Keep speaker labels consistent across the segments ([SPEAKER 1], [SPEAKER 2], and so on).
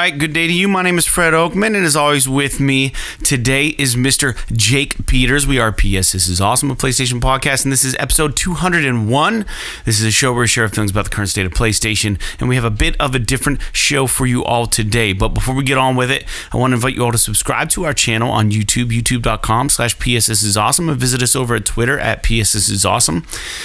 [SPEAKER 1] right, good day to you. My name is Fred Oakman, and as always with me today is Mr. Jake Peters. We are PS This Is Awesome, a PlayStation podcast, and this is episode 201. This is a show where we share feelings about the current state of PlayStation, and we have a bit of a different show for you all today. But before we get on with it, I want to invite you all to subscribe to our channel on YouTube, youtube.com/PS This Is Awesome, and visit us over at Twitter at PS This Is Awesome.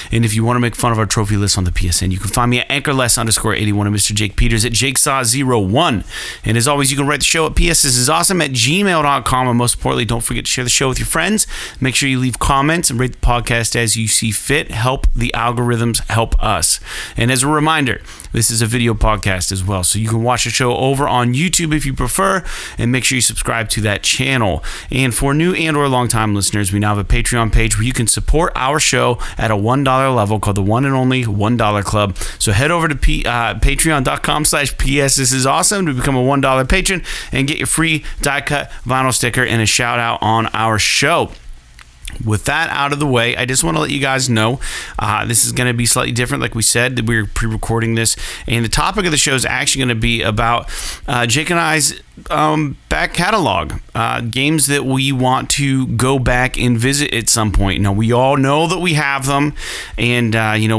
[SPEAKER 1] And if you want to make fun of our trophy list on the PSN, you can find me at anchorless_81 and Mr. Jake Peters at jakesaw01. And as always, you can write the show at psthisisawesome@gmail.com. And most importantly, don't forget to share the show with your friends. Make sure you leave comments and rate the podcast as you see fit. Help the algorithms, help us. And as a reminder, this is a video podcast as well, so you can watch the show over on YouTube if you prefer, and make sure you subscribe to that channel. And for new and or long-time listeners, we now have a Patreon page where you can support our show at a $1 level called the One and Only $1 Club. So head over to patreon.com/PS This Is Awesome to become a $1 patron and get your free die-cut vinyl sticker and a shout-out on our show. With that out of the way, I just want to let you guys know this is going to be slightly different. Like we said, we're pre-recording this, and the topic of the show is actually going to be about Jake and I's back catalog, games that we want to go back and visit at some point. Now, we all know that we have them, and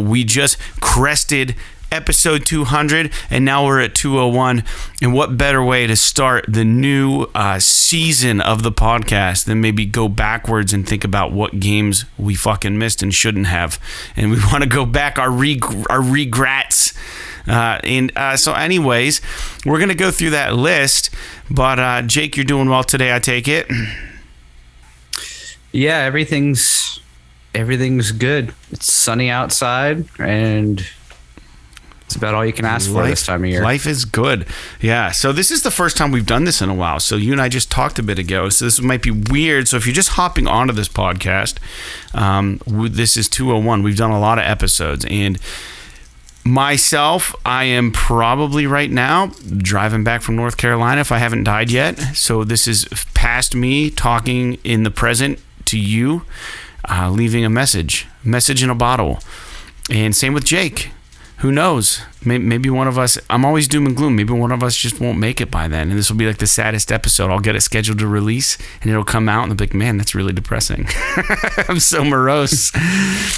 [SPEAKER 1] we just crested episode 200, and now we're at 201. And what better way to start the new season of the podcast than maybe go backwards and think about what games we fucking missed and shouldn't have, and we want to go back our regrets. So anyways, we're gonna go through that list. But Jake, you're doing well today, I take it.
[SPEAKER 2] Yeah, everything's good. It's sunny outside, and it's about all you can ask for this time of year. Life is good.
[SPEAKER 1] Yeah. So this is the first time we've done this in a while. So you and I just talked a bit ago. So this might be weird. So if you're just hopping onto this podcast, this is 201. We've done a lot of episodes. And myself, I am probably right now driving back from North Carolina if I haven't died yet. So this is past me talking in the present to you, leaving a message in a bottle. And same with Jake. Who knows? Maybe one of us, I'm always doom and gloom. Maybe one of us just won't make it by then. And this will be like the saddest episode. I'll get it scheduled to release, and it'll come out, and I'll be like, man, that's really depressing. I'm so morose.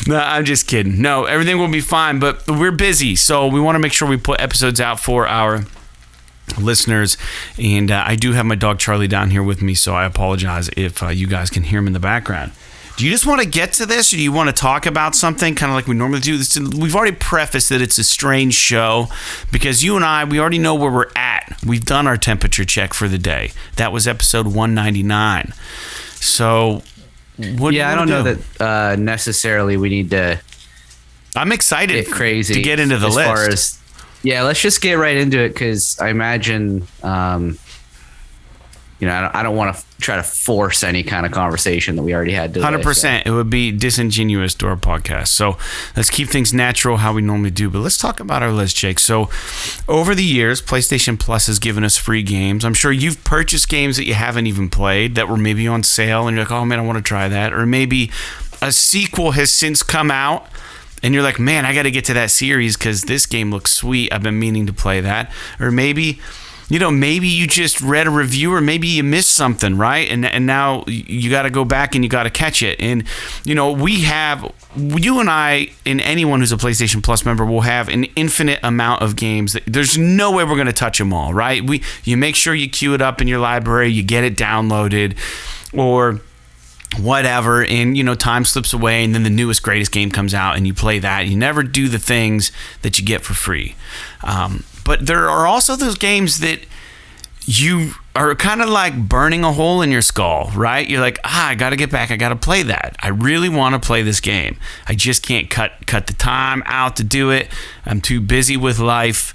[SPEAKER 1] No, I'm just kidding. No, everything will be fine, but we're busy. So we want to make sure we put episodes out for our listeners. And I do have my dog Charlie down here with me, so I apologize if you guys can hear him in the background. Do you just want to get to this, or do you want to talk about something kind of like we normally do? We've already prefaced that it's a strange show because you and I, we already know where we're at. We've done our temperature check for the day. That was episode 199. So,
[SPEAKER 2] I don't know that necessarily we need to.
[SPEAKER 1] I'm excited
[SPEAKER 2] get crazy
[SPEAKER 1] to get into the list.
[SPEAKER 2] Let's just get right into it, because I imagine. I don't want to try to force any kind of conversation that we already had today.
[SPEAKER 1] 100%.
[SPEAKER 2] So.
[SPEAKER 1] It would be disingenuous to our podcast. So let's keep things natural how we normally do. But let's talk about our list, Jake. So over the years, PlayStation Plus has given us free games. I'm sure you've purchased games that you haven't even played that were maybe on sale, and you're like, oh, man, I want to try that. Or maybe a sequel has since come out, and you're like, man, I got to get to that series because this game looks sweet. I've been meaning to play that. Or maybe you just read a review, or maybe you missed something, right? And now you got to go back and you got to catch it. And, you and I, and anyone who's a PlayStation Plus member, will have an infinite amount of games. There's no way we're going to touch them all, right? You make sure you queue it up in your library, you get it downloaded, or whatever, and time slips away, and then the newest greatest game comes out and you play that. You never do the things that you get for free. But there are also those games that you are kind of like burning a hole in your skull, right? You're like, I got to get back. I got to play that. I really want to play this game. I just can't cut the time out to do it. I'm too busy with life.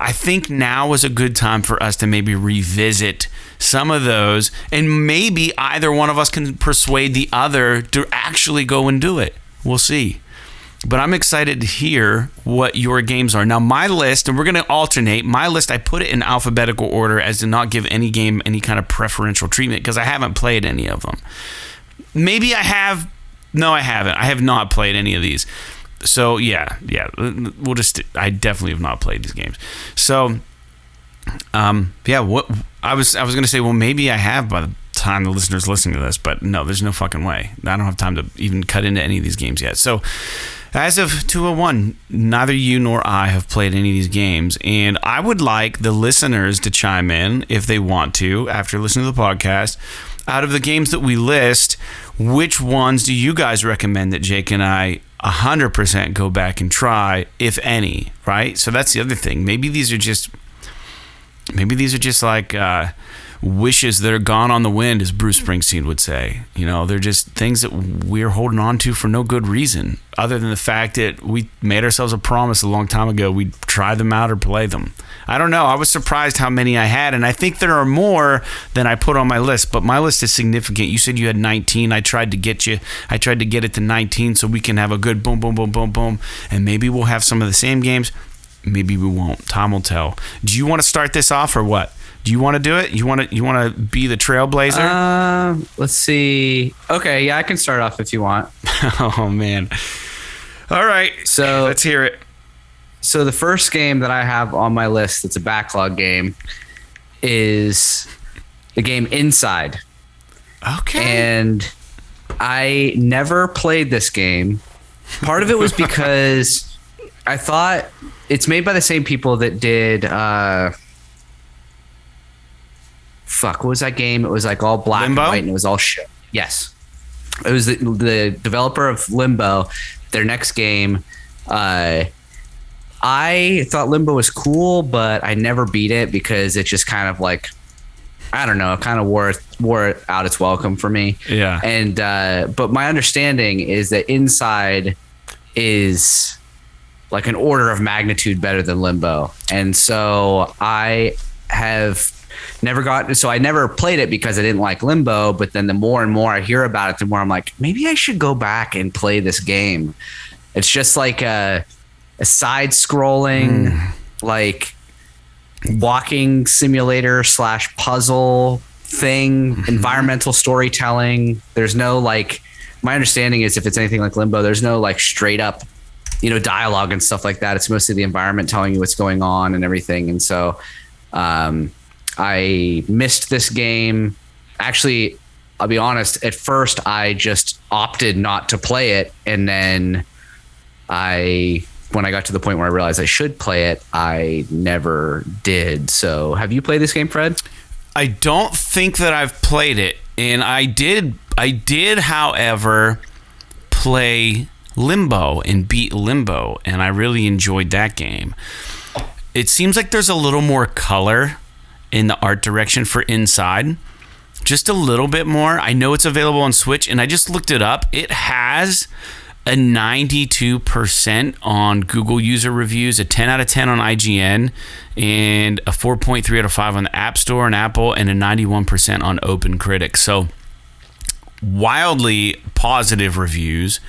[SPEAKER 1] I think now is a good time for us to maybe revisit some of those, and maybe either one of us can persuade the other to actually go and do it. We'll see. But I'm excited to hear what your games are. Now, my list, and we're going to alternate. My list, I put it in alphabetical order as to not give any game any kind of preferential treatment because I haven't played any of them. Maybe I have. No, I haven't. I have not played any of these. So, yeah. I definitely have not played these games. So, Yeah, what I was going to say, well, maybe I have by the time the listeners listening to this, but no, there's no fucking way. I don't have time to even cut into any of these games yet. So as of 201, neither you nor I have played any of these games, and I would like the listeners to chime in if they want to after listening to the podcast. Out of the games that we list, which ones do you guys recommend that Jake and I 100% go back and try, if any, right? So that's the other thing. Maybe these are just like wishes that are gone on the wind, as Bruce Springsteen would say. You know, they're just things that we're holding on to for no good reason, other than the fact that we made ourselves a promise a long time ago we'd try them out or play them. I don't know. I was surprised how many I had, and I think there are more than I put on my list, but my list is significant. You said you had 19. I tried to get it to 19 so we can have a good boom, boom, boom, boom, boom, and maybe we'll have some of the same games. Maybe we won't. Time will tell. Do you want to start this off or what? Do you want to do it? You want to be the trailblazer?
[SPEAKER 2] Let's see. Okay, yeah, I can start off if you want.
[SPEAKER 1] Oh man. All right.
[SPEAKER 2] So
[SPEAKER 1] let's hear it.
[SPEAKER 2] So the first game that I have on my list that's a backlog game is the game Inside.
[SPEAKER 1] Okay.
[SPEAKER 2] And I never played this game. Part of it was because I thought it's made by the same people that did what was that game? It was like all black
[SPEAKER 1] Limbo?
[SPEAKER 2] and white, and it was all shit. Yes. It was the developer of Limbo. Their next game, I thought Limbo was cool, but I never beat it because it just kind of like, I don't know, kind of wore out its welcome for me.
[SPEAKER 1] Yeah.
[SPEAKER 2] And but my understanding is that Inside is like an order of magnitude better than Limbo. And so I have I never played it because I didn't like Limbo, but then the more and more I hear about it, the more I'm like, maybe I should go back and play this game. It's just like a side scrolling, like walking simulator / puzzle thing, environmental storytelling. There's no like, my understanding is if it's anything like Limbo, there's no like straight up, dialogue and stuff like that. It's mostly the environment telling you what's going on and everything. And so, I missed this game. Actually, I'll be honest, at first I just opted not to play it. And then when I got to the point where I realized I should play it, I never did. So have you played this game, Fred?
[SPEAKER 1] I don't think that I've played it. And I did, however, play Limbo and beat Limbo. And I really enjoyed that game. It seems like there's a little more color in the art direction for Inside, just a little bit more. I know it's available on Switch, and I just looked it up. It has a 92% on Google user reviews, a 10 out of 10 on IGN, and a 4.3 out of 5 on the App Store and Apple, and a 91% on OpenCritic. So wildly positive reviews.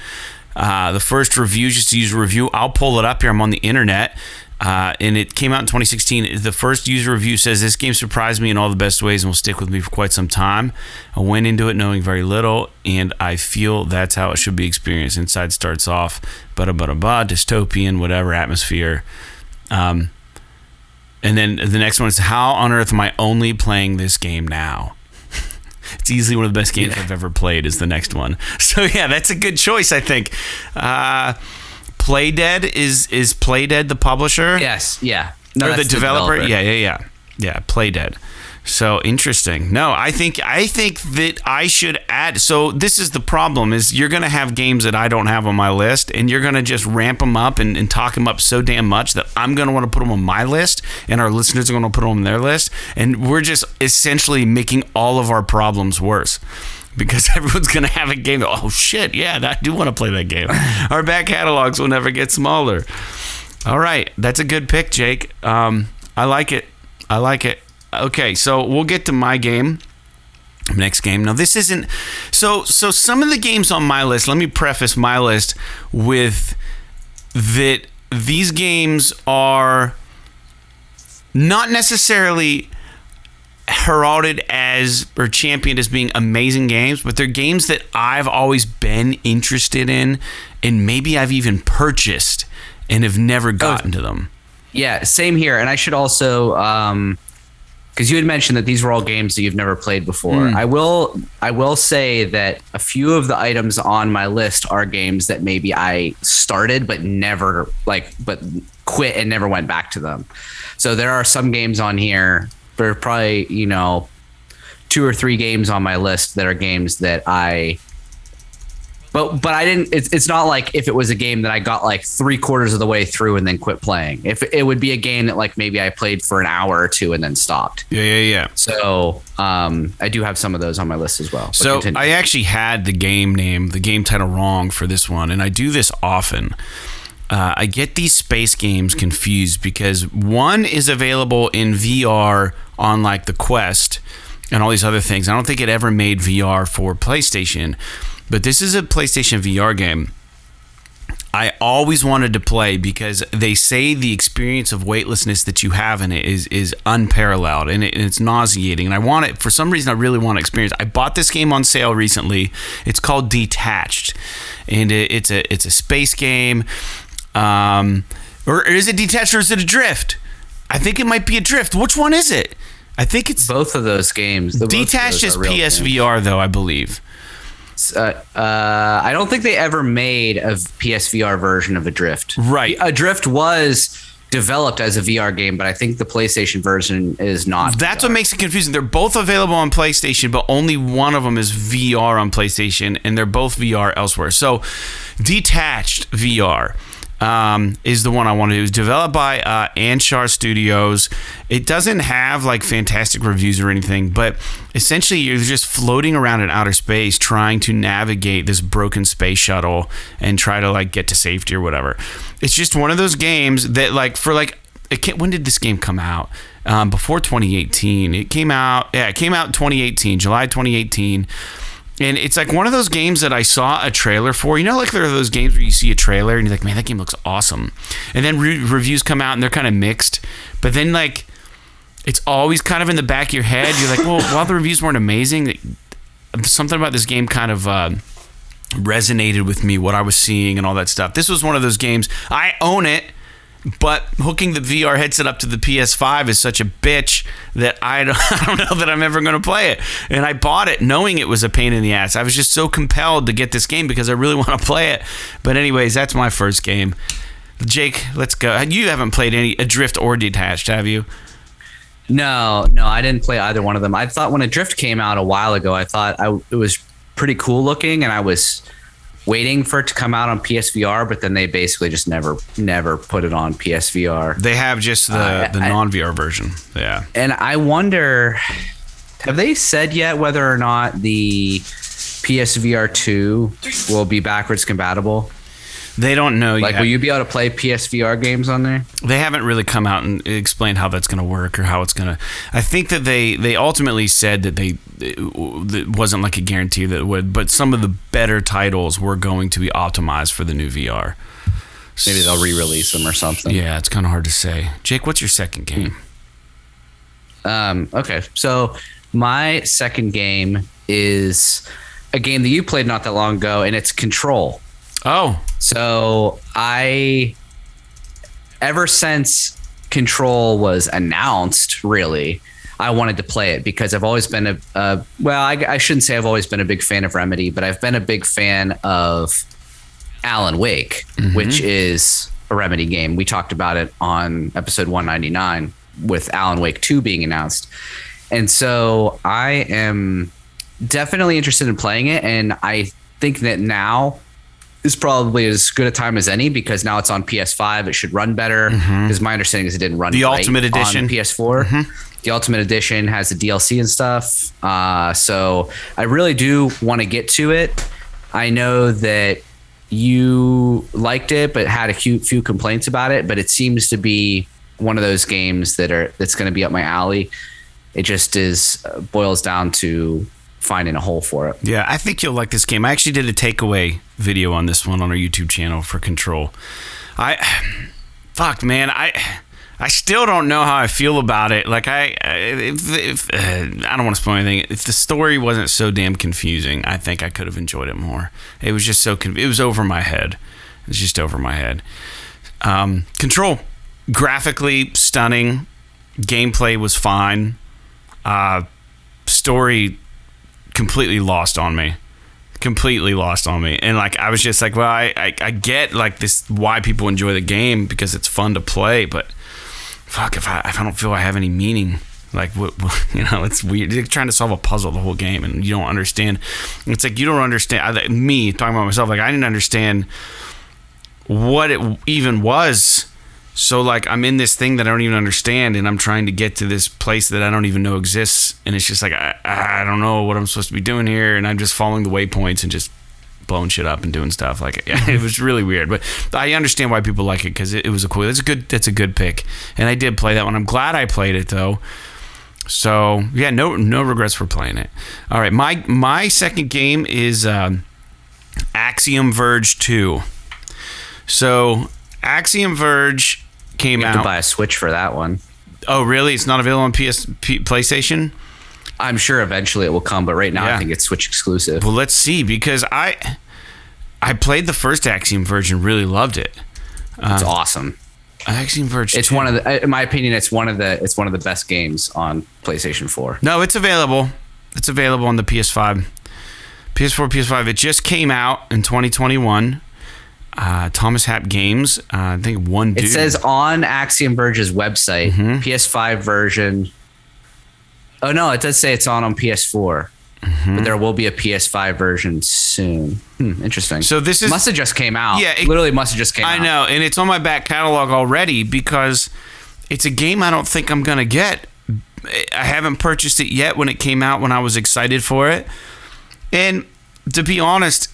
[SPEAKER 1] The first review, just to use a review, I'll pull it up here. I'm on the internet. And it came out in 2016. The first user review says, "This game surprised me in all the best ways and will stick with me for quite some time. I went into it knowing very little, and I feel that's how it should be experienced. Inside starts off, dystopian, whatever, atmosphere. And then the next one is, how on earth am I only playing this game now?" It's easily one of the best games I've ever played is the next one. So yeah, that's a good choice, I think. Playdead is Playdead the publisher?
[SPEAKER 2] Yes, yeah.
[SPEAKER 1] No, or the developer? Yeah. Playdead. So interesting. No, I think that I should add. So this is the problem: is you're going to have games that I don't have on my list, and you're going to just ramp them up and talk them up so damn much that I'm going to want to put them on my list, and our listeners are going to put them on their list, and we're just essentially making all of our problems worse. Because everyone's going to have a game. Oh, shit, yeah, I do want to play that game. Our back catalogs will never get smaller. All right, that's a good pick, Jake. I like it. Okay, so we'll get to my game. Next game. Now, this isn't... So some of the games on my list, let me preface my list with that these games are not necessarily heralded as or championed as being amazing games, but they're games that I've always been interested in, and maybe I've even purchased and have never gotten to them.
[SPEAKER 2] Yeah, same here. And I should also because you had mentioned that these were all games that you've never played before. I will say that a few of the items on my list are games that maybe I started but never but quit and never went back to them. So there are some games on here. There are probably 2 or 3 games on my list that are games that But I didn't. It's not like if it was a game that I got like 3/4 of the way through and then quit playing. If it would be a game that like maybe I played for an hour or 2 and then stopped.
[SPEAKER 1] Yeah.
[SPEAKER 2] So I do have some of those on my list as well.
[SPEAKER 1] So continue. I actually had the game title wrong for this one, and I do this often. I get these space games confused because one is available in VR on like the Quest and all these other things. I don't think it ever made VR for PlayStation. But this is a PlayStation VR game I always wanted to play because they say the experience of weightlessness that you have in it is unparalleled, and it's nauseating. And I want it, for some reason, I really want to experience it. I bought this game on sale recently. It's called Detached, and it's a space game. Or is it Detached or is it Adrift? I think it might be Adrift. Which one is it? I think it's
[SPEAKER 2] both of those games.
[SPEAKER 1] Detached is PSVR, though, I believe.
[SPEAKER 2] I don't think they ever made a PSVR version of Adrift.
[SPEAKER 1] Right.
[SPEAKER 2] Adrift was developed as a VR game, but I think the PlayStation version is not.
[SPEAKER 1] That's
[SPEAKER 2] VR.
[SPEAKER 1] what makes it confusing. They're both available on PlayStation, but only one of them is VR on PlayStation, and they're both VR elsewhere. So, Detached VR is the one I wanted. It was developed by Anshar Studios. It doesn't have like fantastic reviews or anything, but essentially you're just floating around in outer space trying to navigate this broken space shuttle and try to like get to safety or whatever. It's just one of those games that when did this game come out? Before 2018. It came out in 2018, July 2018. And it's like one of those games that I saw a trailer for. Like there are those games where you see a trailer and you're like, man, that game looks awesome. And then reviews come out and they're kind of mixed. But then like, it's always kind of in the back of your head. You're like, well, while the reviews weren't amazing, something about this game kind of resonated with me, what I was seeing and all that stuff. This was one of those games. I own it. But hooking the VR headset up to the PS5 is such a bitch that I don't know that I'm ever going to play it. And I bought it knowing it was a pain in the ass. I was just so compelled to get this game because I really want to play it. But anyways, that's my first game. Jake, let's go. You haven't played any Adrift or Detached, have you?
[SPEAKER 2] No, I didn't play either one of them. I thought when Adrift came out a while ago, I thought it was pretty cool looking, and I was waiting for it to come out on PSVR, but then they basically just never put it on PSVR.
[SPEAKER 1] They have just the non-VR version. Yeah.
[SPEAKER 2] And I wonder, have they said yet whether or not the PSVR 2 will be backwards compatible?
[SPEAKER 1] They don't know yet.
[SPEAKER 2] Like, will you be able to play PSVR games on there?
[SPEAKER 1] They haven't really come out and explained how that's going to work or how it's going to. I think that they ultimately said that it wasn't like a guarantee that it would, but some of the better titles were going to be optimized for the new VR.
[SPEAKER 2] Maybe they'll re-release them or something.
[SPEAKER 1] Yeah, it's kind of hard to say. Jake, what's your second game?
[SPEAKER 2] Okay, so my second game is a game that you played not that long ago, and it's Control.
[SPEAKER 1] Oh.
[SPEAKER 2] So ever since Control was announced, really, I wanted to play it because I've always been I shouldn't say I've always been a big fan of Remedy, but I've been a big fan of Alan Wake, which is a Remedy game. We talked about it on episode 199 with Alan Wake 2 being announced. And so I am definitely interested in playing it, and I think that now is probably as good a time as any because now it's on PS5. It should run better. Because my understanding is it didn't run
[SPEAKER 1] the Ultimate Edition
[SPEAKER 2] on PS4. The Ultimate Edition has the DLC and stuff. So I really do want to get to it. I know that you liked it, but had a few complaints about it. But it seems to be one of those games that's going to be up my alley. It just boils down to finding a hole for it.
[SPEAKER 1] Yeah, I think you'll like this game. I actually did a takeaway video on this one on our YouTube channel for Control. I still don't know how I feel about it. Like I don't want to spoil anything. If the story wasn't so damn confusing, I think I could have enjoyed it more. It was just it was over my head. It was just over my head. Control, graphically stunning. Gameplay was fine. Story completely lost on me. And like I was just like, well, I get like this why people enjoy the game because it's fun to play, but fuck if I don't feel I have any meaning. Like what it's weird. You're trying to solve a puzzle the whole game and you don't understand. It's like you don't understand. Me talking about myself, like I didn't understand what it even was. So like I'm in this thing that I don't even understand, and I'm trying to get to this place that I don't even know exists, and it's just like I don't know what I'm supposed to be doing here, and I'm just following the waypoints and just blowing shit up and doing stuff. Like it was really weird, but I understand why people like it because it was that's a good pick, and I did play that one. I'm glad I played it though. So yeah, no regrets for playing it. All right, my second game is Axiom Verge 2. So Axiom Verge came out.
[SPEAKER 2] You have to buy a Switch for that one.
[SPEAKER 1] Oh really? It's not available on PlayStation?
[SPEAKER 2] I'm sure eventually it will come, but right now
[SPEAKER 1] Yeah.
[SPEAKER 2] I think it's Switch exclusive.
[SPEAKER 1] Well, let's see, because I played the first Axiom Verge and really loved it.
[SPEAKER 2] It's awesome.
[SPEAKER 1] Axiom Verge.
[SPEAKER 2] It's
[SPEAKER 1] 2.
[SPEAKER 2] one of the, in my opinion, it's one of the best games on PlayStation 4.
[SPEAKER 1] No, it's available. It's available on the PS5, PS5. It just came out in 2021. Thomas Happ Games. I think one dude.
[SPEAKER 2] It says on Axiom Verge's website, PS5 version. Oh no, it does say it's on PS4, but there will be a PS5 version soon. Interesting.
[SPEAKER 1] So this
[SPEAKER 2] must have just came out.
[SPEAKER 1] Yeah,
[SPEAKER 2] literally must have just came out.
[SPEAKER 1] I know, and it's on my back catalog already because it's a game I don't think I'm gonna get. I haven't purchased it yet when it came out when I was excited for it, and to be honest,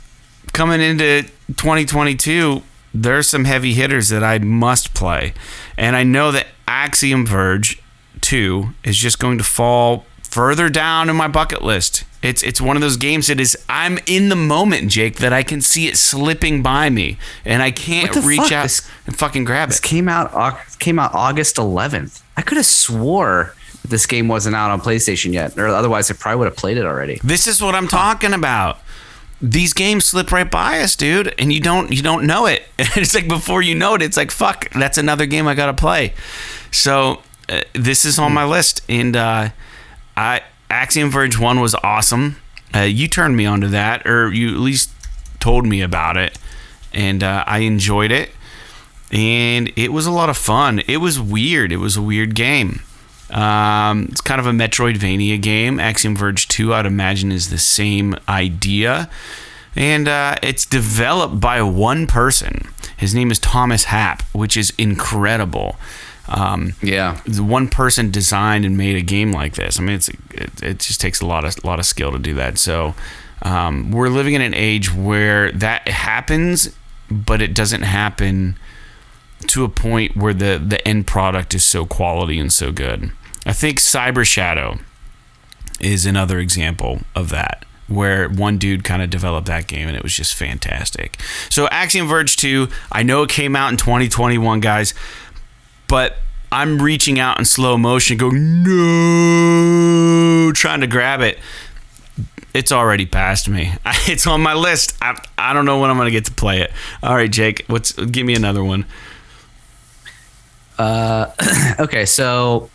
[SPEAKER 1] coming into 2022, there's some heavy hitters that I must play, and I know that Axiom Verge 2 is just going to fall further down in my bucket list. It's one of those games that is, I'm in the moment, Jake, that I can see it slipping by me and I can't reach out and fucking grab it.
[SPEAKER 2] This came out August 11th. I could have swore that this game wasn't out on PlayStation yet, or otherwise I probably would have played it already.
[SPEAKER 1] This is what I'm talking about. These games slip right by us, dude, and you don't know it. It's like before you know it, it's like, fuck, that's another game I gotta play. So this is on my list, and Axiom Verge 1 was awesome. You turned me onto that, or you at least told me about it, and I enjoyed it, and it was a lot of fun. It was weird. It was a weird game. It's kind of a Metroidvania game. Axiom Verge 2, I'd imagine, is the same idea, and it's developed by one person. His name is Thomas Happ, which is incredible. The one person designed and made a game like this. I mean, it just takes a lot of skill to do that. So we're living in an age where that happens, but it doesn't happen to a point where the end product is so quality and so good. I think Cyber Shadow is another example of that, where one dude kind of developed that game and it was just fantastic. So Axiom Verge 2, I know it came out in 2021, guys, but I'm reaching out in slow motion, going, no, trying to grab it. It's already past me. It's on my list. I don't know when I'm going to get to play it. All right, Jake, give me another one.
[SPEAKER 2] Okay, so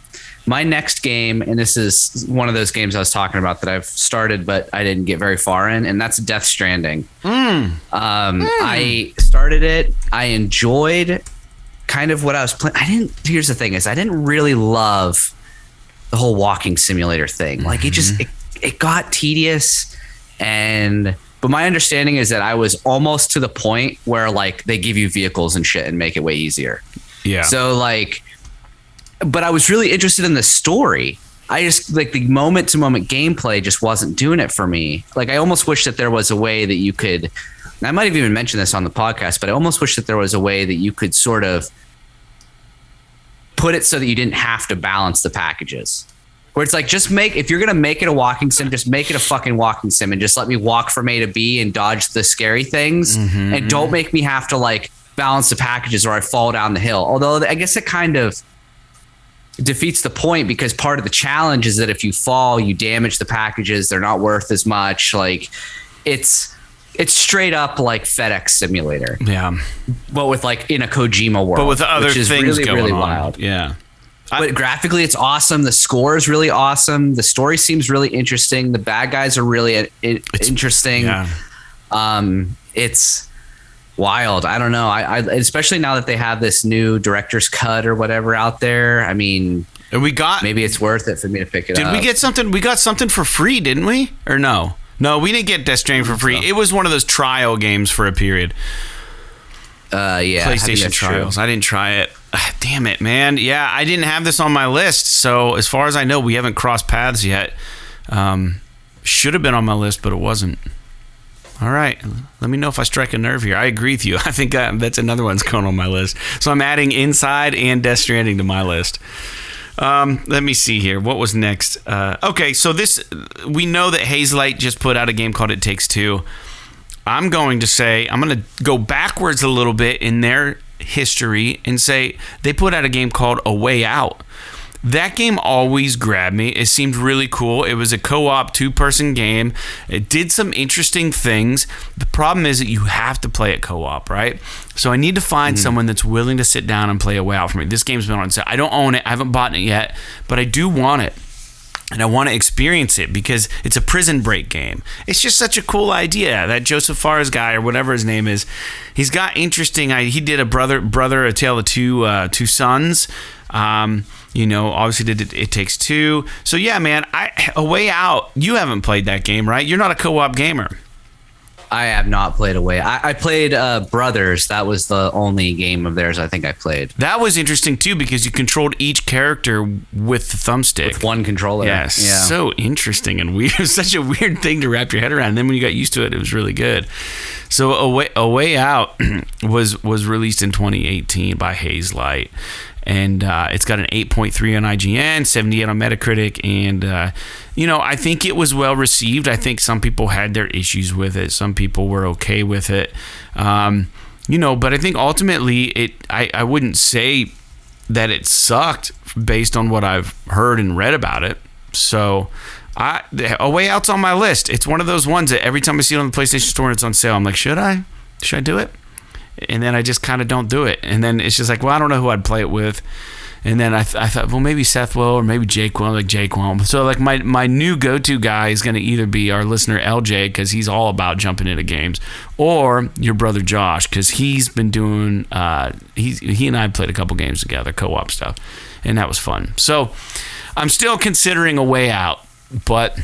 [SPEAKER 2] my next game, and this is one of those games I was talking about that I've started, but I didn't get very far in, and that's Death Stranding. I started it. I enjoyed kind of what I was playing. Here's the thing is I didn't really love the whole walking simulator thing. Like it got tedious, but my understanding is that I was almost to the point where like they give you vehicles and shit and make it way easier.
[SPEAKER 1] Yeah.
[SPEAKER 2] So like, but I was really interested in the story. I just like the moment to moment gameplay just wasn't doing it for me. Like I almost wish that there was a way that you could, and I might have even mentioned this on the podcast, but I almost wish that there was a way that you could sort of put it so that you didn't have to balance the packages. Where it's like, if you're going to make it a walking sim, just make it a fucking walking sim and just let me walk from A to B and dodge the scary things. And don't make me have to like balance the packages or I fall down the hill. Although I guess it kind of defeats the point because part of the challenge is that if you fall, you damage the packages. They're not worth as much. Like it's straight up like FedEx Simulator.
[SPEAKER 1] Yeah.
[SPEAKER 2] But with like in a Kojima world.
[SPEAKER 1] But with other
[SPEAKER 2] which is
[SPEAKER 1] things
[SPEAKER 2] really,
[SPEAKER 1] going
[SPEAKER 2] really
[SPEAKER 1] on.
[SPEAKER 2] wild.
[SPEAKER 1] Yeah.
[SPEAKER 2] But graphically, it's awesome. The score is really awesome. The story seems really interesting. The bad guys are really interesting.
[SPEAKER 1] Yeah.
[SPEAKER 2] It's wild. I don't know. I especially now that they have this new director's cut or whatever out there. I mean,
[SPEAKER 1] and
[SPEAKER 2] maybe it's worth it for me to pick it up.
[SPEAKER 1] Did we get something? We got something for free, didn't we? Or no? No, we didn't get Death Stranding for free. It was one of those trial games for a period.
[SPEAKER 2] Yeah.
[SPEAKER 1] PlayStation trials. True. I didn't try it. Damn it, man. Yeah, I didn't have this on my list. So as far as I know, we haven't crossed paths yet. Should have been on my list, but it wasn't. All right. Let me know if I strike a nerve here. I agree with you. I think that's another one's going on my list. So I'm adding Inside and Death Stranding to my list. Let me see here. What was next? Okay, so we know that Hazelight just put out a game called It Takes Two. I'm going to go backwards a little bit in their history and say they put out a game called A Way Out. That game always grabbed me. It seemed really cool. It was a co-op 2-person game. It did some interesting things. The problem is that you have to play it co-op, right? So I need to find someone that's willing to sit down and play A Way Out for me. This game's been on sale. I don't own it. I haven't bought it yet, but I do want it. And I want to experience it because it's a prison break game. It's just such a cool idea. That Joseph Fares guy or whatever his name is, he's got interesting. He did a Tale of Two Sons. Obviously did It Takes Two. So yeah, man, A Way Out. You haven't played that game, right? You're not a co-op gamer.
[SPEAKER 2] I have not played A Way. I played Brothers. That was the only game of theirs I think I played.
[SPEAKER 1] That was interesting too because you controlled each character with the thumbstick.
[SPEAKER 2] With one controller.
[SPEAKER 1] Yes. Yeah. So interesting and weird. It was such a weird thing to wrap your head around. And then when you got used to it, it was really good. So A Way Out was released in 2018 by Hazelight. And it's got an 8.3 on IGN, 78 on Metacritic, and I think it was well received. I think some people had their issues with it. Some people were okay with it. But I think ultimately I wouldn't say that it sucked based on what I've heard and read about it. So A Way Out's on my list. It's one of those ones that every time I see it on the PlayStation Store and it's on sale, I'm like, should I do it? And then I just kind of don't do it. And then it's just like, well, I don't know who I'd play it with. And then I thought, well, maybe Seth will or maybe Jake will. Like Jake won't. So like my new go-to guy is going to either be our listener LJ because he's all about jumping into games, or your brother Josh because he's been doing. He and I played a couple games together, co-op stuff, and that was fun. So I'm still considering A Way Out, but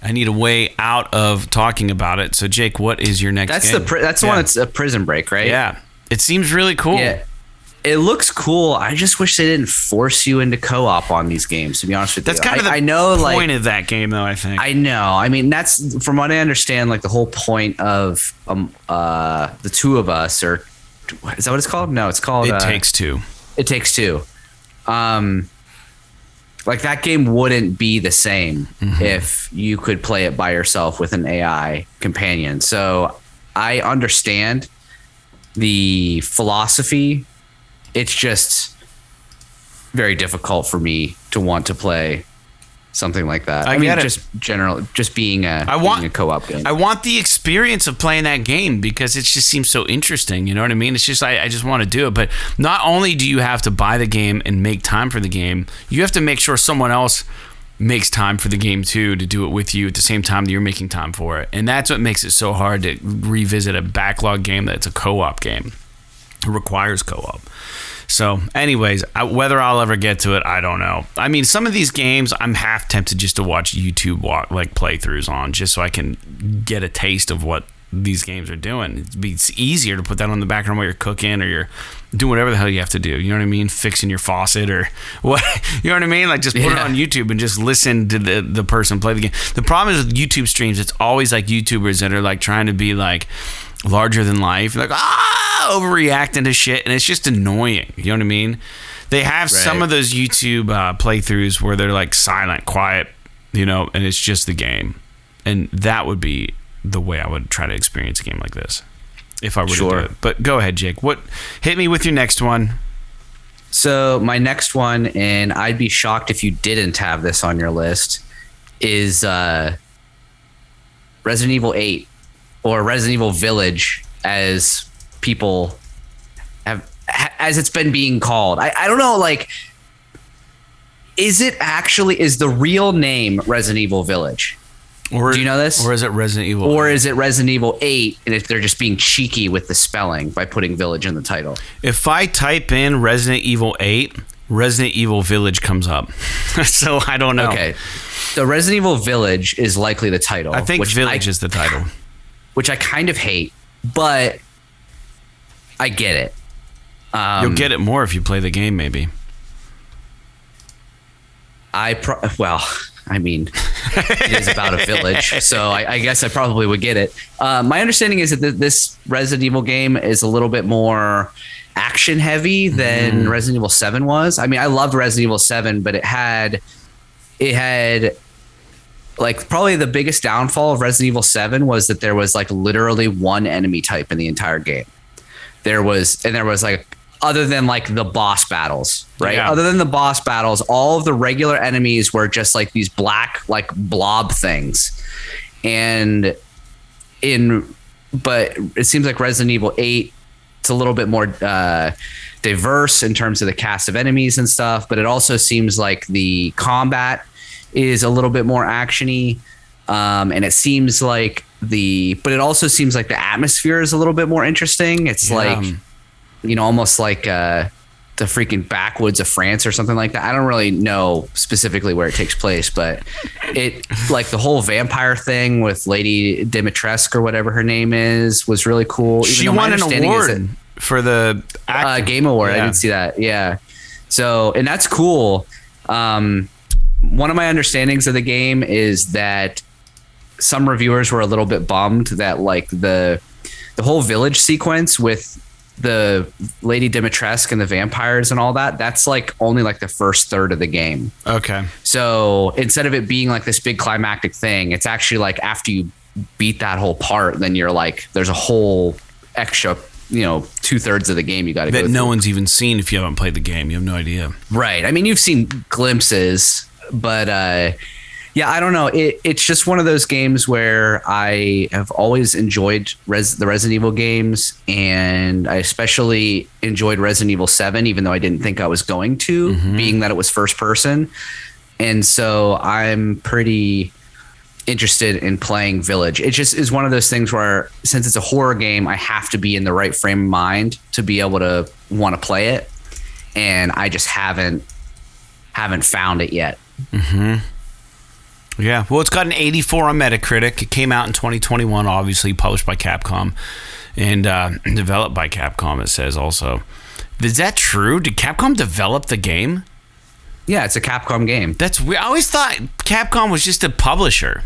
[SPEAKER 1] I need a way out of talking about it. So, Jake, what is your next game?
[SPEAKER 2] That's the one that's a prison break, right?
[SPEAKER 1] Yeah. It seems really cool.
[SPEAKER 2] Yeah. It looks cool. I just wish they didn't force you into co-op on these games, to be honest with you.
[SPEAKER 1] That's kind of the point of that game, though, I think.
[SPEAKER 2] I know. I mean, that's, from what I understand, like the whole point of the two of us, or is that what it's called? No, it's called...
[SPEAKER 1] It Takes Two.
[SPEAKER 2] It Takes Two. Like that game wouldn't be the same if you could play it by yourself with an AI companion. So I understand the philosophy. It's just very difficult for me to want to play something like that. I mean, just being a co-op game.
[SPEAKER 1] I want the experience of playing that game because it just seems so interesting. You know what I mean? It's just I just want to do it. But not only do you have to buy the game and make time for the game, you have to make sure someone else makes time for the game too to do it with you at the same time that you're making time for it. And that's what makes it so hard to revisit a backlog game that's a co-op game. It requires co-op. So anyways, whether I'll ever get to it, I don't know. I mean, some of these games I'm half tempted just to watch YouTube playthroughs on just so I can get a taste of what these games are doing. It's easier to put that on the background while you're cooking or you're doing whatever the hell you have to do. You know what I mean? Fixing your faucet or what? You know what I mean? Like just put it on YouTube and just listen to the person play the game. The problem is with YouTube streams, it's always like YouTubers that are like trying to be like larger than life, like overreacting to shit, and it's just annoying. You know what I mean? They have some of those YouTube playthroughs where they're like silent, quiet, and it's just the game, and that would be the way I would try to experience a game like this if I were to do it. But go ahead, Jake. Hit me with your next one.
[SPEAKER 2] So my next one, and I'd be shocked if you didn't have this on your list, is Resident Evil 8 or Resident Evil Village, as people have, as it's been being called. I don't know, like Is the real name Resident Evil Village?
[SPEAKER 1] Or,
[SPEAKER 2] do you know this?
[SPEAKER 1] Or is it Resident Evil?
[SPEAKER 2] Or is it Resident Evil 8, and if they're just being cheeky with the spelling by putting Village in the title?
[SPEAKER 1] If I type in Resident Evil 8, Resident Evil Village comes up. So I don't know.
[SPEAKER 2] Okay. So Resident Evil Village is likely the title.
[SPEAKER 1] I think Village is the title.
[SPEAKER 2] Which I kind of hate, but I get it.
[SPEAKER 1] You'll get it more if you play the game, maybe.
[SPEAKER 2] It is about a village, so I guess I probably would get it. My understanding is that this Resident Evil game is a little bit more action heavy than Resident Evil 7 was. I mean, I loved Resident Evil 7, but it had like probably the biggest downfall of Resident Evil 7 was that there was like literally one enemy type in the entire game. There was like, other than like the boss battles, right?
[SPEAKER 1] Yeah.
[SPEAKER 2] Other than the boss battles, all of the regular enemies were just like these black, like blob things. But it seems like Resident Evil 8, it's a little bit more diverse in terms of the cast of enemies and stuff, but it also seems like the combat is a little bit more actiony. And it seems like but it also seems like the atmosphere is a little bit more interesting. It's like, almost like the freaking backwoods of France or something like that. I don't really know specifically where it takes place, but it like the whole vampire thing with Lady Dimitrescu or whatever her name is was really cool.
[SPEAKER 1] She won an award for the
[SPEAKER 2] Game Award. Yeah. I didn't see that. Yeah. So, and that's cool. One of my understandings of the game is that some reviewers were a little bit bummed that like the whole village sequence with the Lady Dimitrescu and the vampires and all that's like only like the first third of the game. Okay. So instead of it being like this big climactic thing, it's actually like after you beat that whole part, then you're like, there's a whole extra, 2/3 of the game you got to go through.
[SPEAKER 1] That no one's even seen if you haven't played the game. You have no idea.
[SPEAKER 2] Right. I mean, you've seen glimpses, but yeah, I don't know. It's just one of those games where I have always enjoyed the Resident Evil games, and I especially enjoyed Resident Evil 7, even though I didn't think I was going to, being that it was first person. And so I'm pretty interested in playing Village. It just is one of those things where, since it's a horror game, I have to be in the right frame of mind to be able to want to play it, and I just haven't found it yet.
[SPEAKER 1] Yeah, well, it's got an 84 on Metacritic. It came out in 2021, obviously published by Capcom and developed by Capcom, it says also. Is that true? Did Capcom develop the game?
[SPEAKER 2] Yeah, it's a Capcom game.
[SPEAKER 1] That's weird. I always thought Capcom was just a publisher.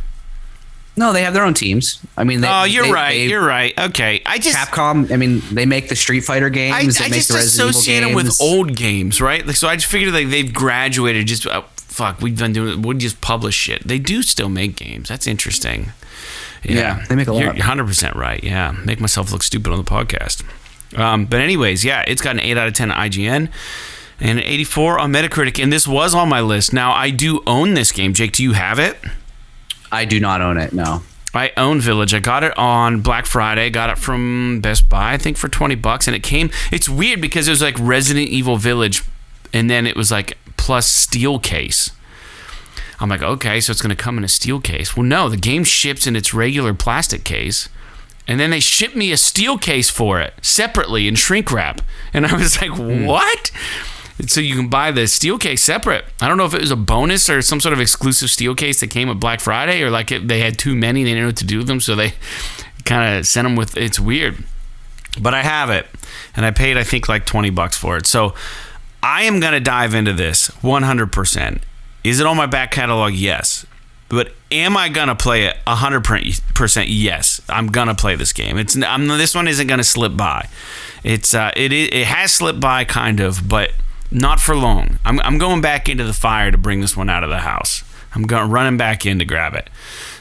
[SPEAKER 2] No, they have their own teams. I mean,
[SPEAKER 1] you're right. Okay,
[SPEAKER 2] Capcom. I mean, they make the Street Fighter games.
[SPEAKER 1] I just associate them with old games, right? Like, so I just figured like they've graduated. Just we've been doing. We just publish shit. They do still make games. That's interesting.
[SPEAKER 2] Yeah, they make a lot.
[SPEAKER 1] You're 100% right. Yeah, make myself look stupid on the podcast. But anyways, yeah, it's got an 8 out of 10 on IGN and an 84 on Metacritic. And this was on my list. Now I do own this game. Jake, do you have it?
[SPEAKER 2] I do not own it, no.
[SPEAKER 1] I own Village. I got it on Black Friday. Got it from Best Buy, I think, for $20. And it came... It's weird because it was like Resident Evil Village, and then it was like plus steel case. I'm like, okay, so it's going to come in a steel case. Well, no, the game ships in its regular plastic case, and then they shipped me a steel case for it separately in shrink wrap. And I was like, what? So you can buy the steel case separate. I don't know if it was a bonus or some sort of exclusive steel case that came with Black Friday, or like they had too many, they didn't know what to do with them, so they kind of sent them with. It's weird, but I have it, and I paid I think like $20 for it. So I am gonna dive into this 100%. Is it on my back catalog? Yes. But am I gonna play it 100%? Yes. I'm gonna play this game. This one isn't gonna slip by. It has slipped by kind of, but not for long. I'm going back into the fire to bring this one out of the house. I'm running back in to grab it.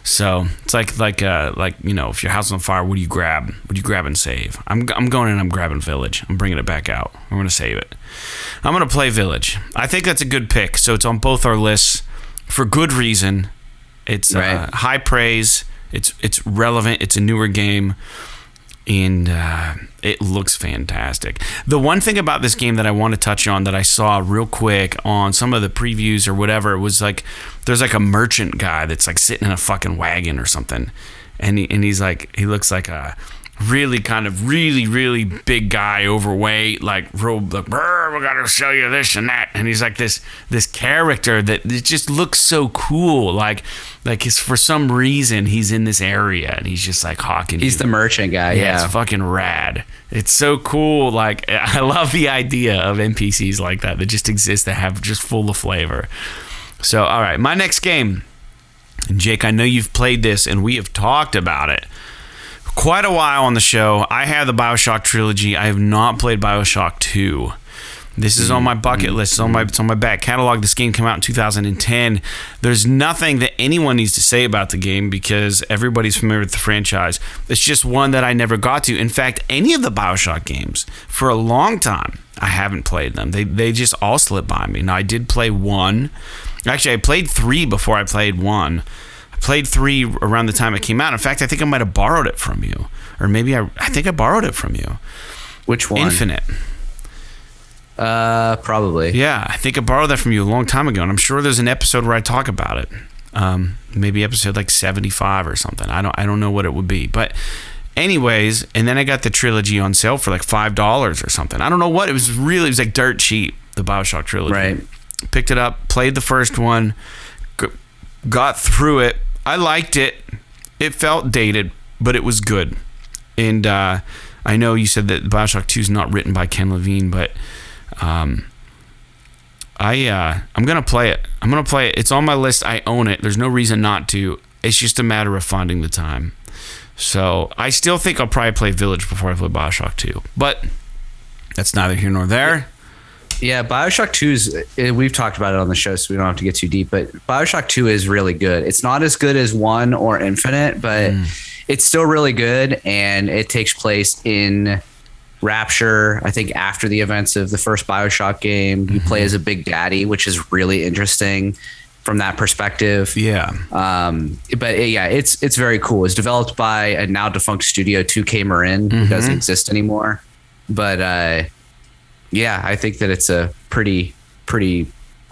[SPEAKER 1] So it's like if your house is on fire, what do you grab? What do you grab and save? I'm going in. I'm grabbing Village. I'm bringing it back out. I'm going to save it. I'm going to play Village. I think that's a good pick. So it's on both our lists for good reason. It's high praise. It's relevant. It's a newer game. and it looks fantastic. The one thing about this game that I want to touch on that I saw real quick on some of the previews or whatever was like there's like a merchant guy that's like sitting in a fucking wagon or something, and he's like, he looks like a really big guy, overweight, like real like, we gotta sell you this and that, and he's like this character that it just looks so cool, like for some reason he's in this area and he's just like hawking.
[SPEAKER 2] He's the merchant guy. Yeah,
[SPEAKER 1] it's fucking rad. It's so cool. Like, I love the idea of NPCs like that just exist, that have just full of flavor. So, all right, my next game, and Jake, I know you've played this and we have talked about it quite a while on the show. I have the Bioshock Trilogy. I have not played Bioshock 2. This is on my bucket list. It's on my back catalog. This game came out in 2010. There's nothing that anyone needs to say about the game because everybody's familiar with the franchise. It's just one that I never got to. In fact, any of the Bioshock games, for a long time, I haven't played them. They just all slipped by me. Now, I did play 1. Actually, I played 3 before I played 1. Played 3 around the time it came out. In fact, I think I might have borrowed it from you, or maybe I think I borrowed it from you.
[SPEAKER 2] Which one?
[SPEAKER 1] Infinite.
[SPEAKER 2] Probably.
[SPEAKER 1] Yeah, I think I borrowed that from you a long time ago, and I'm sure there's an episode where I talk about it. Maybe episode like 75 or something. I don't know what it would be, but anyways, and then I got the trilogy on sale for like $5 or something. I don't know what it was. Really, it was like dirt cheap. The Bioshock Trilogy. Right. Picked it up, played the first one, got through it. I liked it. It felt dated, but it was good. And I know you said that Bioshock 2 is not written by Ken Levine, but I'm gonna play it. It's on my list. I own it. There's no reason not to. It's just a matter of finding the time. So I still think I'll probably play Village before I play Bioshock 2, but that's neither here nor there.
[SPEAKER 2] Yeah, Bioshock 2 is, we've talked about it on the show, so we don't have to get too deep, but Bioshock 2 is really good. It's not as good as 1 or Infinite, but it's still really good, and it takes place in Rapture, I think after the events of the first Bioshock game. You play as a Big Daddy, which is really interesting from that perspective. Yeah. But yeah, it's very cool. It's developed by a now defunct studio, 2K Marin, who doesn't exist anymore. But yeah, I think that it's a pretty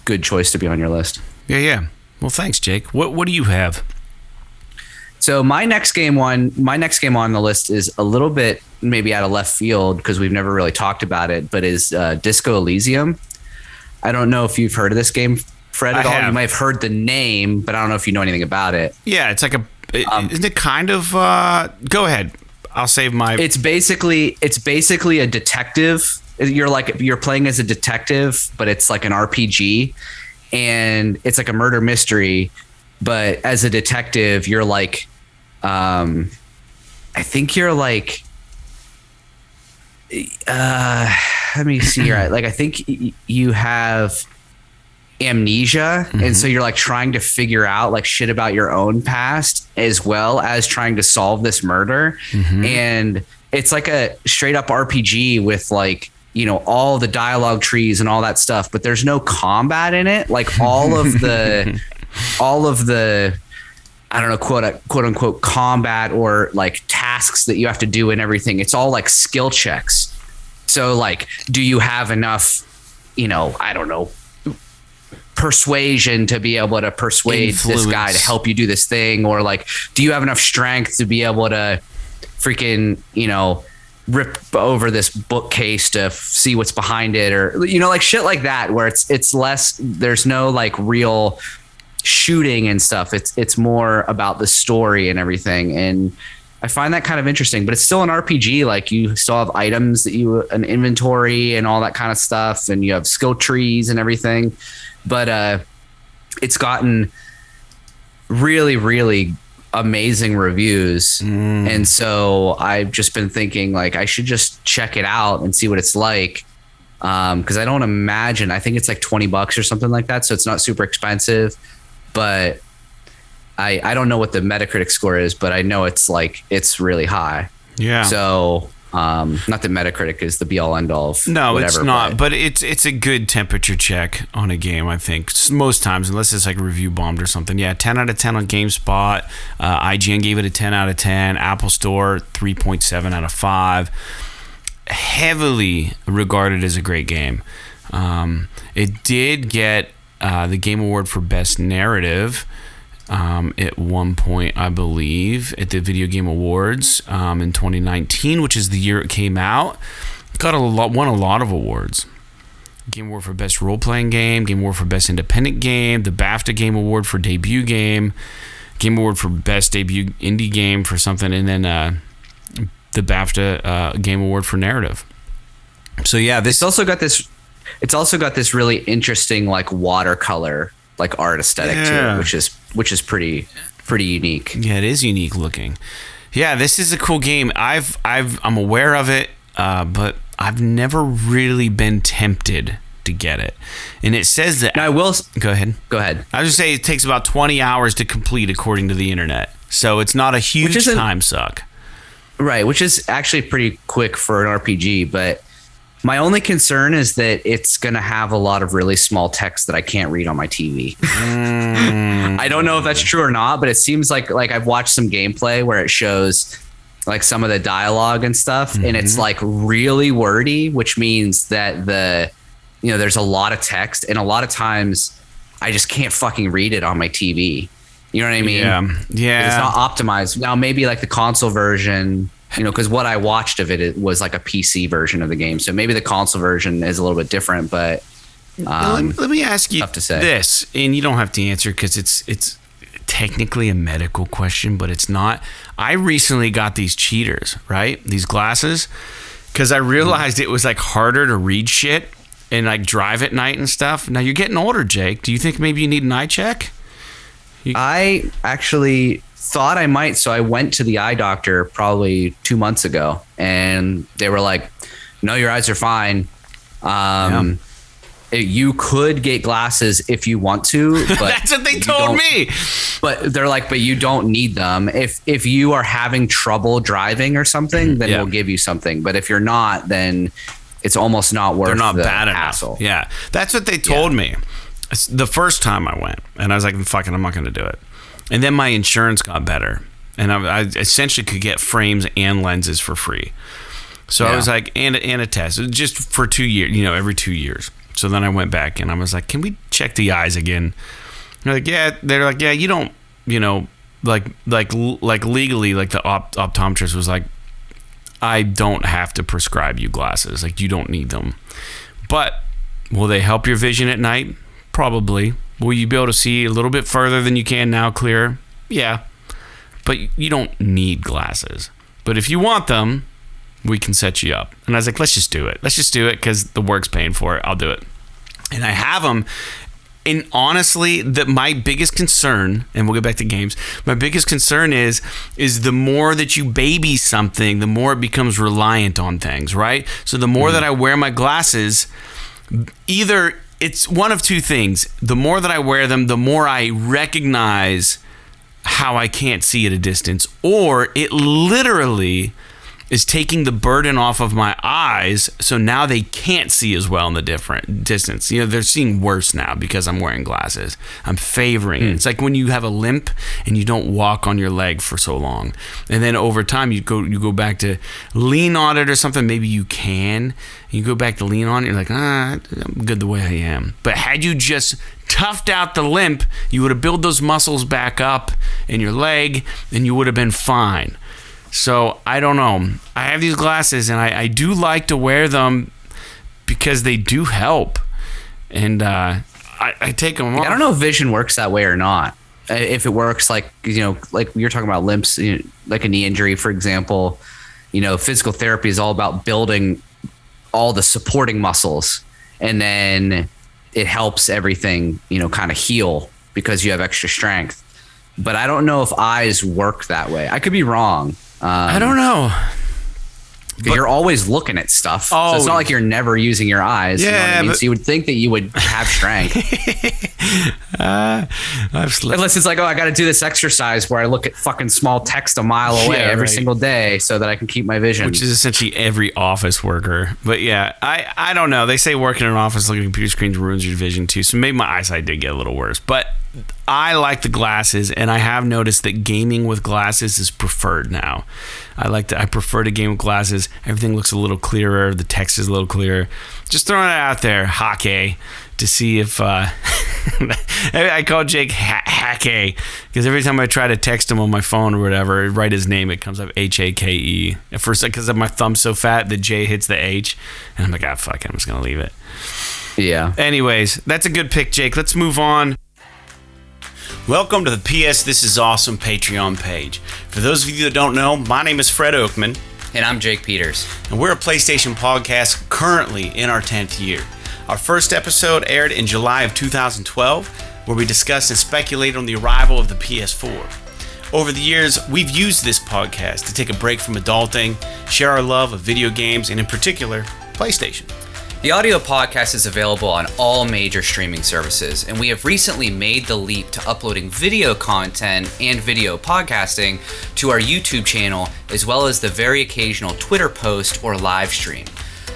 [SPEAKER 2] good choice to be on your list.
[SPEAKER 1] Yeah. Well, thanks, Jake. What do you have?
[SPEAKER 2] So my next game on the list is a little bit maybe out of left field because we've never really talked about it, but is Disco Elysium. I don't know if you've heard of this game, Fred, at all. You might have heard the name, but I don't know if you know anything about it. Yeah, it's like isn't it kind of go ahead. I'll save my It's basically a detective. You're playing as a detective, but it's like an RPG, and it's like a murder mystery. But as a detective, you're like, I think you're like, let me see here. Like, I think you have amnesia, and so you're like trying to figure out like shit about your own past as well as trying to solve this murder. And it's like a straight up RPG with like, you know, all the dialogue trees and all that stuff, but there's no combat in it. Like all of the I don't know, quote unquote combat or like tasks that you have to do and everything. It's all like skill checks. So like, do you have enough, you know, I don't know, persuasion to be able to persuade this guy to help you do this thing? Or like, do you have enough strength to be able to freaking, you know, rip over this bookcase to see what's behind it, or, you know, like shit like that, where it's less, there's no like real shooting and stuff. It's more about the story and everything. And I find that kind of interesting, but it's still an RPG. Like you still have items an inventory and all that kind of stuff. And you have skill trees and everything, but, it's gotten really, really amazing reviews. And so I've just been thinking like I should just check it out and see what it's like. Cause I don't imagine, I think it's like $20 or something like that. So it's not super expensive, but I don't know what the Metacritic score is, but I know it's really high. Yeah. So Not that Metacritic is the be all end all of whatever,
[SPEAKER 1] it's not, but it's a good temperature check on a game, I think. Most times, unless it's like review bombed or something. Yeah, 10 out of 10 on GameSpot. IGN gave it a 10 out of 10. Apple Store, 3.7 out of 5. Heavily regarded as a great game. It did get the Game Award for Best Narrative at one point, I believe, at the Video Game Awards in 2019, which is the year it came out. Won a lot of awards. Game Award for Best Role-Playing Game, Game Award for Best Independent Game, the BAFTA Game Award for Debut Game, Game Award for Best Debut Indie Game for something, and then the BAFTA Game Award for Narrative. So yeah,
[SPEAKER 2] It's also got this really interesting like watercolor like art aesthetic to it, which is pretty unique.
[SPEAKER 1] Yeah, it is unique looking. Yeah, this is a cool game. I'm aware of it, but I've never really been tempted to get it. And it says that.
[SPEAKER 2] Now, I will
[SPEAKER 1] go ahead. I was just say it takes about 20 hours to complete, according to the internet. So it's not a huge time suck.
[SPEAKER 2] Right, which is actually pretty quick for an RPG, but my only concern is that it's going to have a lot of really small text that I can't read on my TV. I don't know if that's true or not, but it seems like I've watched some gameplay where it shows like some of the dialogue and stuff, and it's like really wordy, which means that there's a lot of text, and a lot of times I just can't fucking read it on my TV. You know what I mean? Yeah. It's not optimized. Now maybe like the console version, because what I watched of it was like a PC version of the game. So maybe the console version is a little bit different, but
[SPEAKER 1] let me ask you this, and you don't have to answer because it's technically a medical question, but it's not. I recently got these cheaters, right? These glasses, because I realized it was like harder to read shit and like drive at night and stuff. Now you're getting older, Jake. Do you think maybe you need an eye check?
[SPEAKER 2] I actually thought I might, so I went to the eye doctor probably 2 months ago, and they were like, no, your eyes are fine. You could get glasses if you want to, but
[SPEAKER 1] that's what they told me.
[SPEAKER 2] But they're like, but you don't need them. If you are having trouble driving or something, then we'll give you something. But if you're not, then it's almost not worth the hassle.
[SPEAKER 1] Enough. Yeah, that's what they told me. The first time I went, and I was like, fuck it, I'm not going to do it. And then my insurance got better, and I essentially could get frames and lenses for free. So I was like, and a test, just for 2 years, every 2 years. So then I went back, and I was like, can we check the eyes again? They're like, yeah, you don't, like legally, like the optometrist was like, I don't have to prescribe you glasses. Like, you don't need them. But will they help your vision at night? Probably. Will you be able to see a little bit further than you can now, clearer? Yeah. But you don't need glasses. But if you want them, we can set you up. And I was like, let's just do it. Let's just do it because the work's paying for it. I'll do it. And I have them. And honestly, my biggest concern, and we'll get back to games, my biggest concern is the more that you baby something, the more it becomes reliant on things, right? So the more that I wear my glasses, either it's one of two things. The more that I wear them, the more I recognize how I can't see at a distance, or it literally is taking the burden off of my eyes, so now they can't see as well in the different distance. They're seeing worse now because I'm wearing glasses. I'm favoring it. It's like when you have a limp and you don't walk on your leg for so long, and then over time you go back to lean on it or something. Maybe you can. You go back to lean on it. You're like, I'm good the way I am. But had you just toughed out the limp, you would have built those muscles back up in your leg, and you would have been fine. So I don't know. I have these glasses, and I do like to wear them because they do help. And I take them off.
[SPEAKER 2] I don't know if vision works that way or not. If it works like you're talking about limps, like a knee injury, for example, physical therapy is all about building all the supporting muscles, and then it helps everything, kind of heal because you have extra strength. But I don't know if eyes work that way. I could be wrong.
[SPEAKER 1] I don't know.
[SPEAKER 2] Because you're always looking at stuff. So it's not like you're never using your eyes.
[SPEAKER 1] Yeah,
[SPEAKER 2] you know what I mean? So you would think that you would have strength. Unless it's like, I got to do this exercise where I look at fucking small text a mile away every single day so that I can keep my vision.
[SPEAKER 1] Which is essentially every office worker. But yeah, I don't know. They say working in an office looking at computer screens ruins your vision too. So maybe my eyesight did get a little worse. But I like the glasses, and I have noticed that gaming with glasses is preferred now. I prefer to game with glasses. Everything looks a little clearer. The text is a little clearer. Just throwing it out there, Hake, to see if I call Jake Hake because every time I try to text him on my phone or whatever, write his name, it comes up Hake. At first, because my thumb's so fat, the J hits the H, and I'm like, fuck it, I'm just gonna leave it.
[SPEAKER 2] Yeah.
[SPEAKER 1] Anyways, that's a good pick, Jake. Let's move on. Welcome to the PS This Is Awesome Patreon page. For those of you that don't know, my name is Fred Oakman.
[SPEAKER 3] And I'm Jake Peters.
[SPEAKER 1] And we're a PlayStation podcast currently in our 10th year. Our first episode aired in July of 2012, where we discussed and speculated on the arrival of the PS4. Over the years, we've used this podcast to take a break from adulting, share our love of video games, and in particular, PlayStation.
[SPEAKER 3] The audio podcast is available on all major streaming services, and we have recently made the leap to uploading video content and video podcasting to our YouTube channel, as well as the very occasional Twitter post or live stream.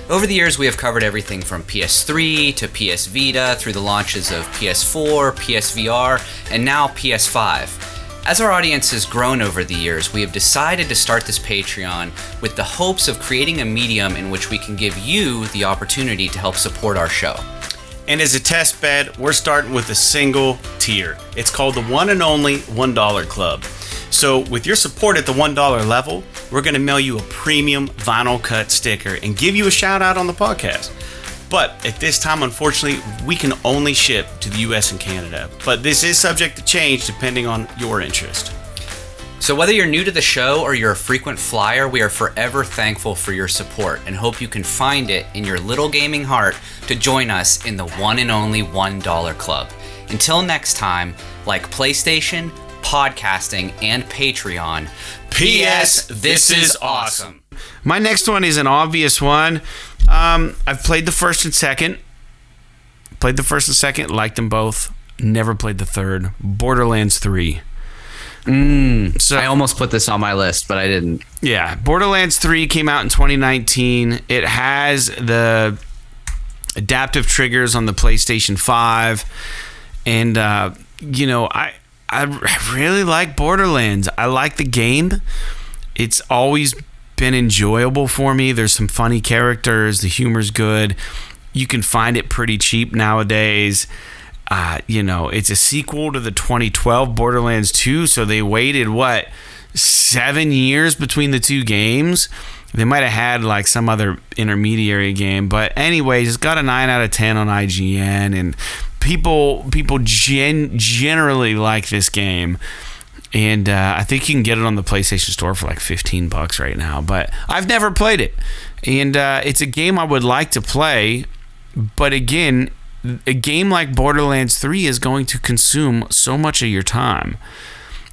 [SPEAKER 3] Over the years, we have covered everything from PS3 to PS Vita through the launches of PS4, PSVR, and now PS5. As our audience has grown over the years, we have decided to start this Patreon with the hopes of creating a medium in which we can give you the opportunity to help support our show.
[SPEAKER 1] And as a test bed, we're starting with a single tier. It's called the one and only $1 Club. So with your support at the $1 level, we're going to mail you a premium vinyl cut sticker and give you a shout out on the podcast. But at this time, unfortunately, we can only ship to the US and Canada. But this is subject to change depending on your interest.
[SPEAKER 3] So whether you're new to the show or you're a frequent flyer, we are forever thankful for your support and hope you can find it in your little gaming heart to join us in the one and only $1 Club. Until next time, like PlayStation, podcasting, and Patreon,
[SPEAKER 1] P.S. This is awesome. My next one is an obvious one. I've played the first and second. Liked them both. Never played the third. Borderlands 3.
[SPEAKER 2] So I almost put this on my list, but I didn't.
[SPEAKER 1] Yeah, Borderlands 3 came out in 2019. It has the adaptive triggers on the PlayStation 5. And, I really like Borderlands. I like the game. It's always been enjoyable for me. There's some funny characters. The humor's good. You can find it pretty cheap nowadays. It's a sequel to the 2012 Borderlands 2, so they waited 7 years between the two games. They might have had like some other intermediary game, but anyways, it's got a 9 out of 10 on IGN, and people generally like this game. And I think you can get it on the PlayStation Store for like $15 right now. But I've never played it. And it's a game I would like to play. But again, a game like Borderlands 3 is going to consume so much of your time.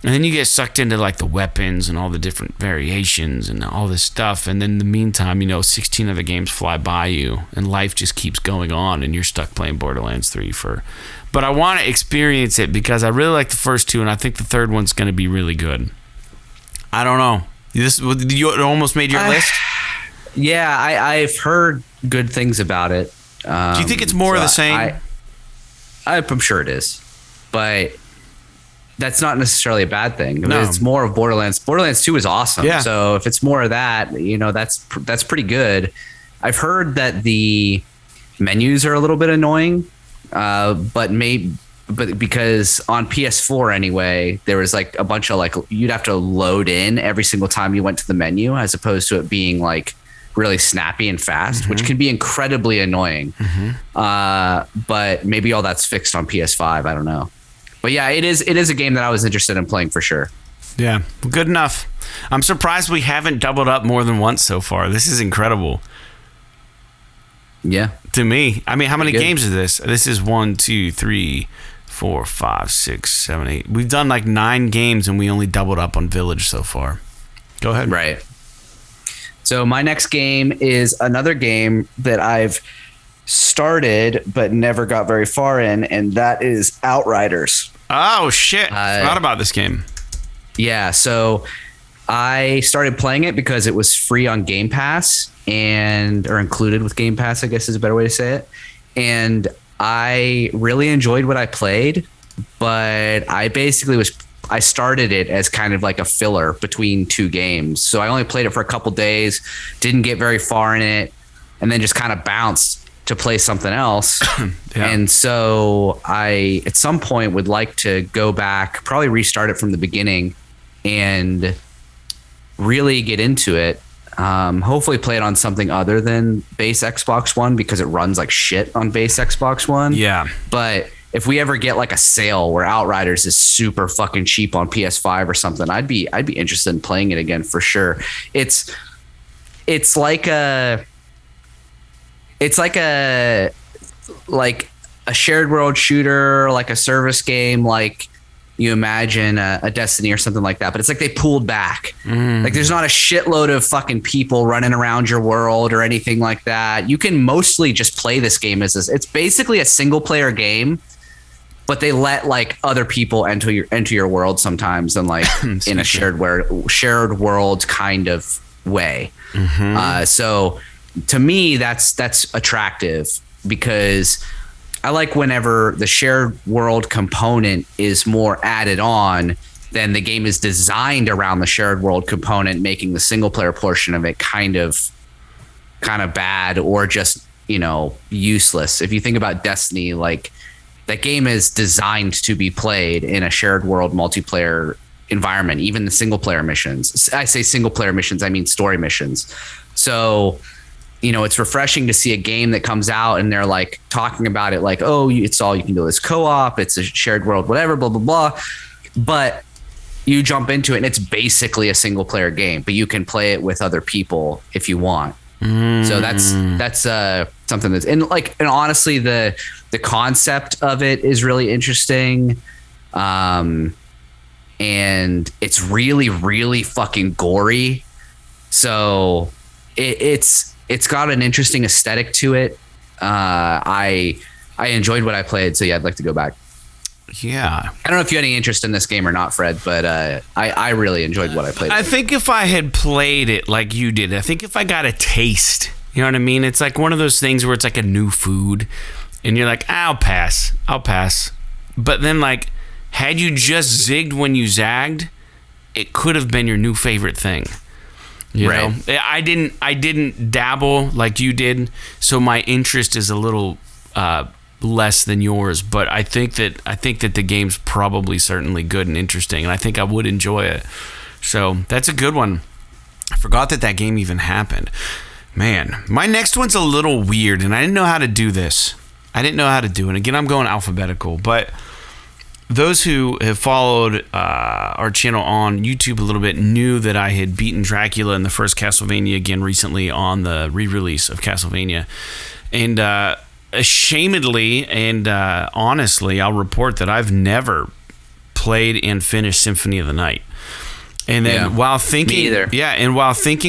[SPEAKER 1] And then you get sucked into like the weapons and all the different variations and all this stuff. And then in the meantime, 16 other games fly by you. And life just keeps going on. And you're stuck playing Borderlands 3 But I want to experience it because I really like the first two, and I think the third one's going to be really good. I don't know. You almost made your list?
[SPEAKER 2] Yeah, I've heard good things about it.
[SPEAKER 1] Do you think it's more of the same?
[SPEAKER 2] I'm sure it is. But that's not necessarily a bad thing.
[SPEAKER 1] No.
[SPEAKER 2] It's more of Borderlands. Borderlands 2 is awesome.
[SPEAKER 1] Yeah.
[SPEAKER 2] So if it's more of that, that's pretty good. I've heard that the menus are a little bit annoying. But because on PS4 anyway, there was like a bunch of you'd have to load in every single time you went to the menu, as opposed to it being like really snappy and fast, which can be incredibly annoying. But maybe all that's fixed on PS5. I don't know. But yeah, it is a game that I was interested in playing for sure.
[SPEAKER 1] Yeah, good enough. I'm surprised we haven't doubled up more than once so far. This is incredible.
[SPEAKER 2] Yeah.
[SPEAKER 1] To me. I mean, how many games is this? This is 1, 2, 3, 4, 5, 6, 7, 8. We've done like 9 games and we only doubled up on Village so far. Go ahead.
[SPEAKER 2] Right. So my next game is another game that I've started but never got very far in, and that is Outriders.
[SPEAKER 1] Oh shit! Forgot about this game.
[SPEAKER 2] Yeah, so I started playing it because it was free on Game Pass or included with Game Pass, I guess is a better way to say it. And I really enjoyed what I played, but I started it as kind of like a filler between two games. So I only played it for a couple days, didn't get very far in it, and then just kind of bounced to play something else. Yeah. And so I, at some point, would like to go back, probably restart it from the beginning and really get into it. Hopefully play it on something other than base Xbox One, because it runs like shit on base Xbox One.
[SPEAKER 1] Yeah.
[SPEAKER 2] But if we ever get like a sale where Outriders is super fucking cheap on PS5 or something, I'd be interested in playing it again for sure. It's like a shared world shooter, like a service game, like you imagine a Destiny or something like that, but it's like they pulled back. Like there's not a shitload of fucking people running around your world or anything like that. You can mostly just play this game as this. It's basically a single player game, but they let like other people enter your world sometimes, and like in a shared world kind of way. So to me, that's attractive, because I like whenever the shared world component is more added on than the game is designed around the shared world component, making the single player portion of it kind of bad or just, useless. If you think about Destiny, like that game is designed to be played in a shared world multiplayer environment, even the single player missions. I say single player missions, I mean story missions. So it's refreshing to see a game that comes out and they're like talking about it like, oh, it's all you can do is co-op, it's a shared world, whatever, blah, blah, blah. But you jump into it and it's basically a single player game, but you can play it with other people if you want. So that's something that's, and honestly, the concept of it is really interesting. And it's really, really fucking gory. So it's got an interesting aesthetic to it. I enjoyed what I played, so yeah, I'd like to go back.
[SPEAKER 1] Yeah.
[SPEAKER 2] I don't know if you had any interest in this game or not, Fred, but I really enjoyed what I played.
[SPEAKER 1] I think if I had played it like you did, I think if I got a taste, you know what I mean? It's like one of those things where it's like a new food, and you're like, I'll pass. But then, like, had you just zigged when you zagged, it could have been your new favorite thing. You know, I didn't dabble like you did, so my interest is a little less than yours. But I think that the game's probably certainly good and interesting, and I think I would enjoy it. So that's a good one. I forgot that game even happened. Man, my next one's a little weird, and I didn't know how to do this. I didn't know how to do it. And again, I'm going alphabetical, but those who have followed our channel on YouTube a little bit knew that I had beaten Dracula in the first Castlevania again recently on the re-release of Castlevania. And ashamedly and honestly, I'll report that I've never played and finished Symphony of the Night. And then while thinking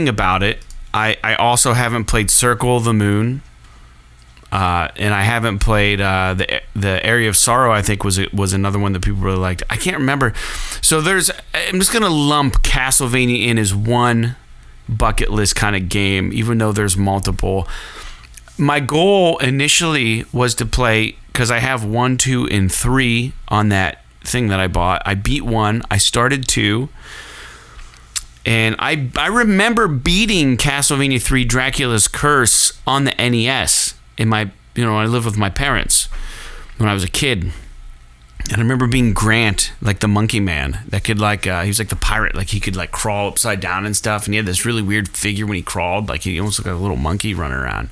[SPEAKER 1] about it, I also haven't played Circle of the Moon. And I haven't played the Area of Sorrow. I think was another one that people really liked. I can't remember. So I'm just gonna lump Castlevania in as one bucket list kind of game, even though there's multiple. My goal initially was to play, because I have 1, 2, and 3 on that thing that I bought. I beat 1. I started 2. And I remember beating Castlevania 3 Dracula's Curse on the NES. I lived with my parents when I was a kid, and I remember being Grant, like the monkey man that could he was like the pirate, like he could like crawl upside down and stuff, and he had this really weird figure when he crawled, like he almost looked like a little monkey running around,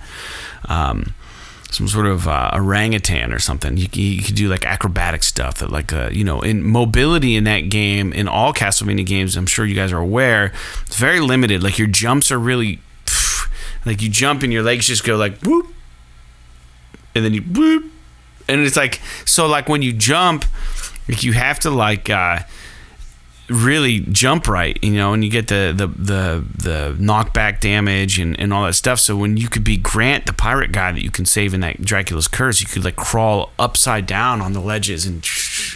[SPEAKER 1] some sort of orangutan or something. He could do like acrobatic stuff that in mobility in that game, in all Castlevania games, I'm sure you guys are aware, it's very limited. Like your jumps are really like you jump and your legs just go like whoop. And then you boop, and it's like, so like when you jump, like you have to really jump right, and you get the knockback damage and all that stuff. So when you could be Grant, the pirate guy that you can save in that Dracula's Curse, you could like crawl upside down on the ledges and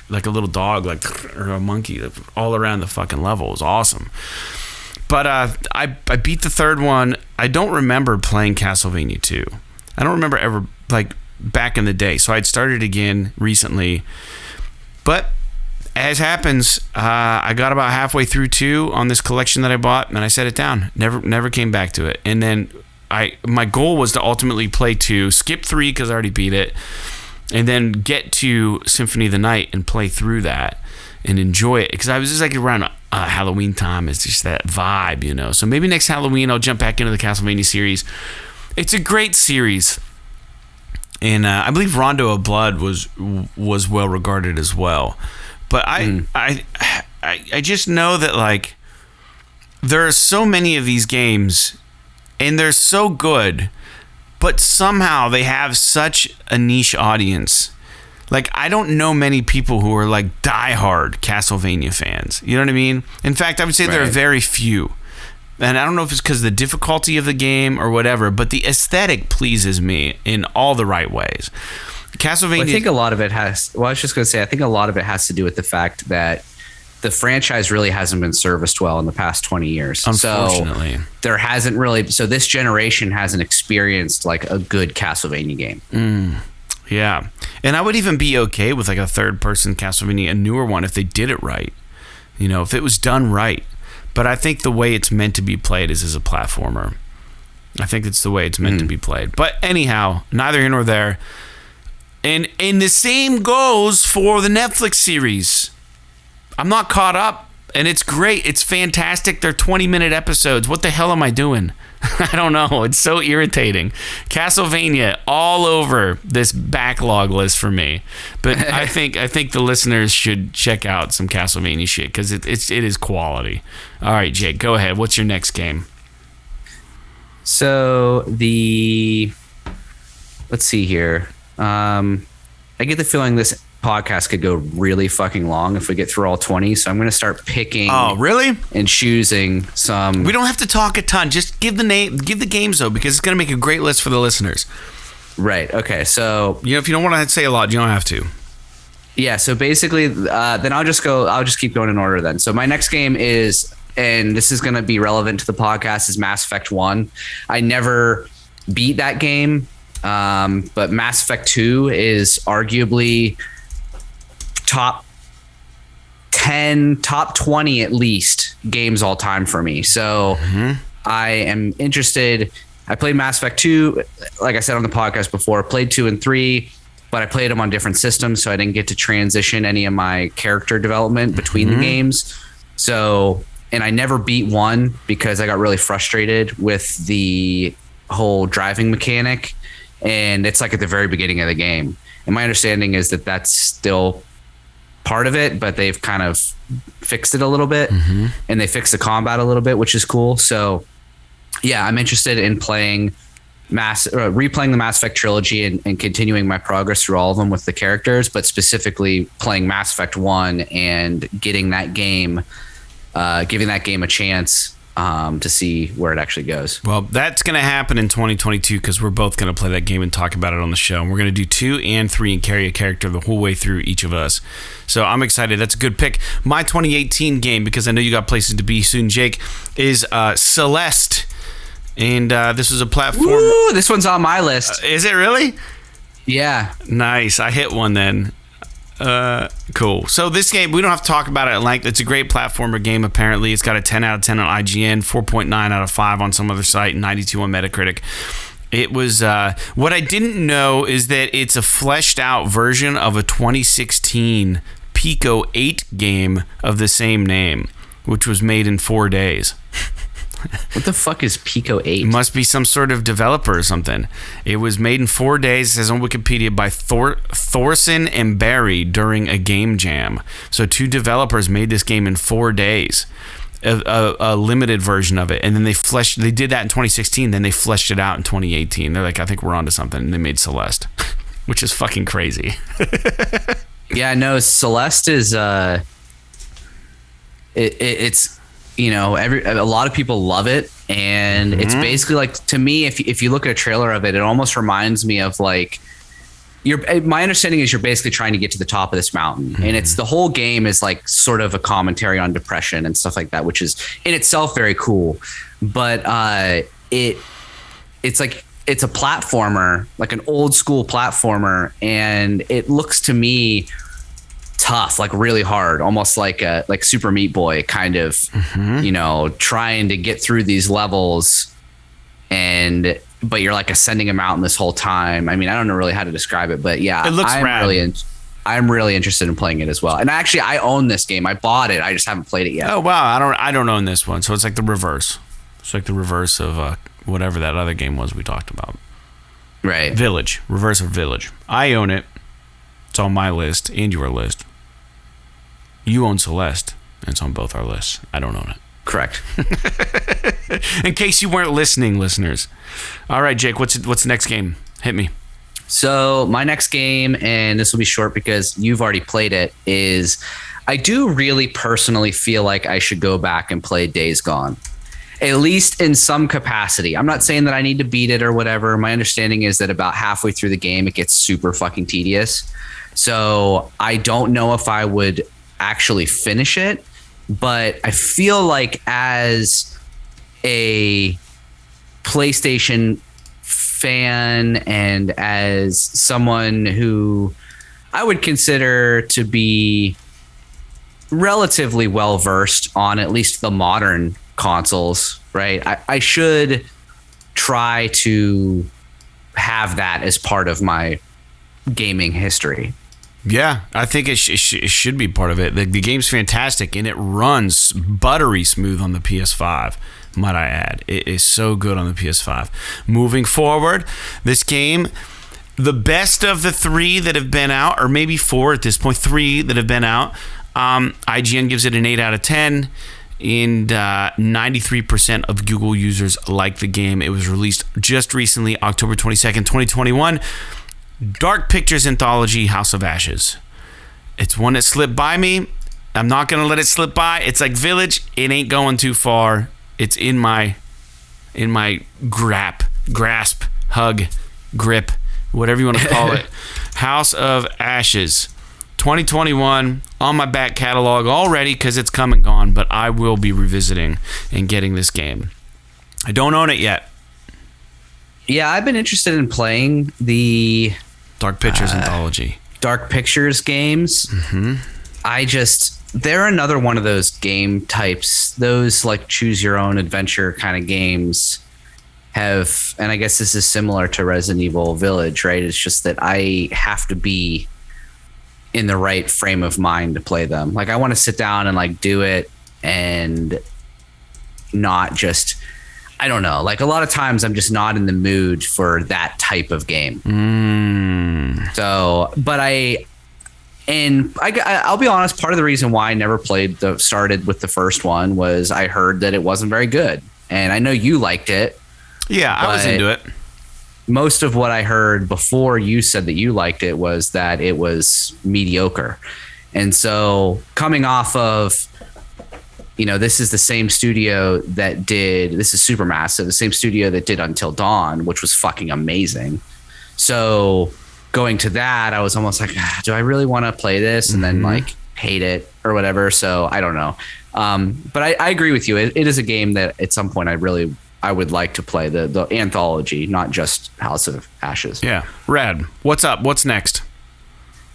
[SPEAKER 1] like a little dog, or a monkey, all around the fucking level. It was awesome. But I beat the third one. I don't remember playing Castlevania 2. I don't remember ever, like, back in the day. So I'd started again recently. But as happens, I got about halfway through 2 on this collection that I bought, and I set it down. Never came back to it. And then my goal was to ultimately play 2, skip 3 because I already beat it, and then get to Symphony of the Night and play through that and enjoy it. Because I was just like around Halloween time. It's just that vibe, So maybe next Halloween I'll jump back into the Castlevania series. It's a great series. And I believe Rondo of Blood was well regarded as well. But I just know that, like, there are so many of these games, and they're so good, but somehow they have such a niche audience. Like, I don't know many people who are, like, diehard Castlevania fans. You know what I mean? In fact, I would say there are very few. And I don't know if it's because of the difficulty of the game or whatever, but the aesthetic pleases me in all the right ways. Castlevania.
[SPEAKER 2] Well, I think a lot of it has. Well, I was just going to say, I think a lot of it has to do with the fact that the franchise really hasn't been serviced well in the past 20 years.
[SPEAKER 1] Unfortunately,
[SPEAKER 2] so there hasn't really. So this generation hasn't experienced like a good Castlevania game.
[SPEAKER 1] Yeah, and I would even be okay with like a third-person Castlevania, a newer one, if they did it right. If it was done right. But I think the way it's meant to be played is as a platformer. I think it's the way it's meant to be played. But anyhow, neither here nor there. And the same goes for the Netflix series. I'm not caught up, and it's great. It's fantastic. They're 20-minute episodes. What the hell am I doing? I don't know. It's so irritating. Castlevania all over this backlog list for me. But I think the listeners should check out some Castlevania shit because it is quality. All right, Jake, go ahead. What's your next game?
[SPEAKER 2] So let's see here. I get the feeling this podcast could go really fucking long if we get through all 20. So I'm going to start picking.
[SPEAKER 1] Oh, really?
[SPEAKER 2] And choosing some.
[SPEAKER 1] We don't have to talk a ton. Just give the games though, because it's going to make a great list for the listeners.
[SPEAKER 2] Right. Okay. So
[SPEAKER 1] if you don't want to say a lot, you don't have to.
[SPEAKER 2] Yeah. So basically, then I'll just keep going in order then. So my next game is, and this is going to be relevant to the podcast, is Mass Effect 1. I never beat that game. But Mass Effect 2 is arguably top 10, top 20 at least games all time for me. So I am interested. I played Mass Effect 2, like I said on the podcast before, played 2 and 3, but I played them on different systems, so I didn't get to transition any of my character development between the games. So, and I never beat 1 because I got really frustrated with the whole driving mechanic. And it's like at the very beginning of the game. And my understanding is that that's still part of it, but they've kind of fixed it a little bit and they fixed the combat a little bit, which is cool. So yeah, I'm interested in replaying the Mass Effect trilogy and continuing my progress through all of them with the characters, but specifically playing Mass Effect 1 and giving that game a chance to see where it actually goes.
[SPEAKER 1] Well, that's going to happen in 2022 because we're both going to play that game and talk about it on the show. And we're going to do 2 and 3 and carry a character the whole way through each of us. So I'm excited. That's a good pick. My 2018 game, because I know you got places to be soon, Jake, is Celeste. And this was a platform.
[SPEAKER 2] Woo, this one's on my list.
[SPEAKER 1] Is it really?
[SPEAKER 2] Yeah.
[SPEAKER 1] Nice. I hit one then. Cool. So this game, we don't have to talk about it at length. It's a great platformer game, apparently. It's got a 10 out of 10 on IGN, 4.9 out of 5 on some other site, 92 on Metacritic. It was, what I didn't know is that it's a fleshed out version of a 2016 Pico 8 game of the same name, which was made in 4 days.
[SPEAKER 2] What the fuck is Pico 8?
[SPEAKER 1] It must be some sort of developer or something. It was made in 4 days, it says on Wikipedia, by Thorson and Barry during a game jam. So 2 developers made this game in 4 days, a limited version of it. And then they did that in 2016, then they fleshed it out in 2018. They're like, I think we're onto something. And they made Celeste, which is fucking crazy.
[SPEAKER 2] Yeah, no, Celeste is... it's a lot of people love it, and it's basically like, to me, if you look at a trailer of it, it almost reminds me of like, my understanding is you're basically trying to get to the top of this mountain, and it's the whole game is like sort of a commentary on depression and stuff like that, which is in itself very cool. But it's like, it's a platformer, like an old school platformer, and it looks to me tough, like really hard, almost like Super Meat Boy kind of, trying to get through these levels, but you're like ascending a mountain this whole time. I mean, I don't know really how to describe it, but yeah,
[SPEAKER 1] it looks rad.
[SPEAKER 2] I'm really interested in playing it as well. And actually, I own this game. I bought it. I just haven't played it yet.
[SPEAKER 1] Oh wow, I don't own this one, so it's like the reverse. It's like the reverse of whatever that other game was we talked about.
[SPEAKER 2] Right.
[SPEAKER 1] Village. Reverse of Village. I own it. It's on my list and your list. You own Celeste, and it's on both our lists. I don't own it.
[SPEAKER 2] Correct.
[SPEAKER 1] In case you weren't listening, listeners. All right, Jake, what's the next game? Hit me.
[SPEAKER 2] So my next game, and this will be short because you've already played it, is I do really personally feel like I should go back and play Days Gone. At least in some capacity. I'm not saying that I need to beat it or whatever. My understanding is that about halfway through the game, it gets super fucking tedious. So I don't know if I would actually finish it, but I feel like as a PlayStation fan and as someone who I would consider to be relatively well versed on at least the modern consoles, right? I should try to have that as part of my gaming history.
[SPEAKER 1] Yeah, I think it should be part of it. The game's fantastic, and it runs buttery smooth on the PS5, might I add. It is so good on the PS5. Moving forward, this game, the best of the 3 that have been out, or maybe 4 at this point, 3 that have been out, IGN gives it an 8 out of 10. And 93% of Google users like the game. It was released just recently, October 22nd, 2021. Dark Pictures anthology, House of Ashes. It's one that slipped by me. I'm not going to let it slip by. It's like Village. It ain't going too far. It's in my grasp, hug, grip, whatever you want to call it. House of Ashes. 2021 on my back catalog already because it's come and gone, but I will be revisiting and getting this game. I don't own it yet.
[SPEAKER 2] Yeah, I've been interested in playing the
[SPEAKER 1] Dark Pictures anthology.
[SPEAKER 2] Dark Pictures games. They're another one of those game types, those like choose your own adventure kind of games have, and I guess this is similar to Resident Evil Village, right? It's just that I have to be in the right frame of mind to play them. Like I want to sit down and like do it and not just, I don't know, like a lot of times I'm just not in the mood for that type of game. So, but I'll be honest, part of the reason why I never started with the first one was I heard that it wasn't very good. And I know you liked it.
[SPEAKER 1] Yeah, I was into it.
[SPEAKER 2] Most of what I heard before you said that you liked it was that it was mediocre. And so coming off of, this is the same studio that did, this is Supermassive, the same studio that did Until Dawn, which was fucking amazing. So going to that, I was almost like, do I really want to play this? And then like hate it or whatever. So I don't know. But I agree with you. It is a game that at some point I would like to play the anthology, not just House of Ashes. Yeah.
[SPEAKER 1] Rad. What's up? What's next?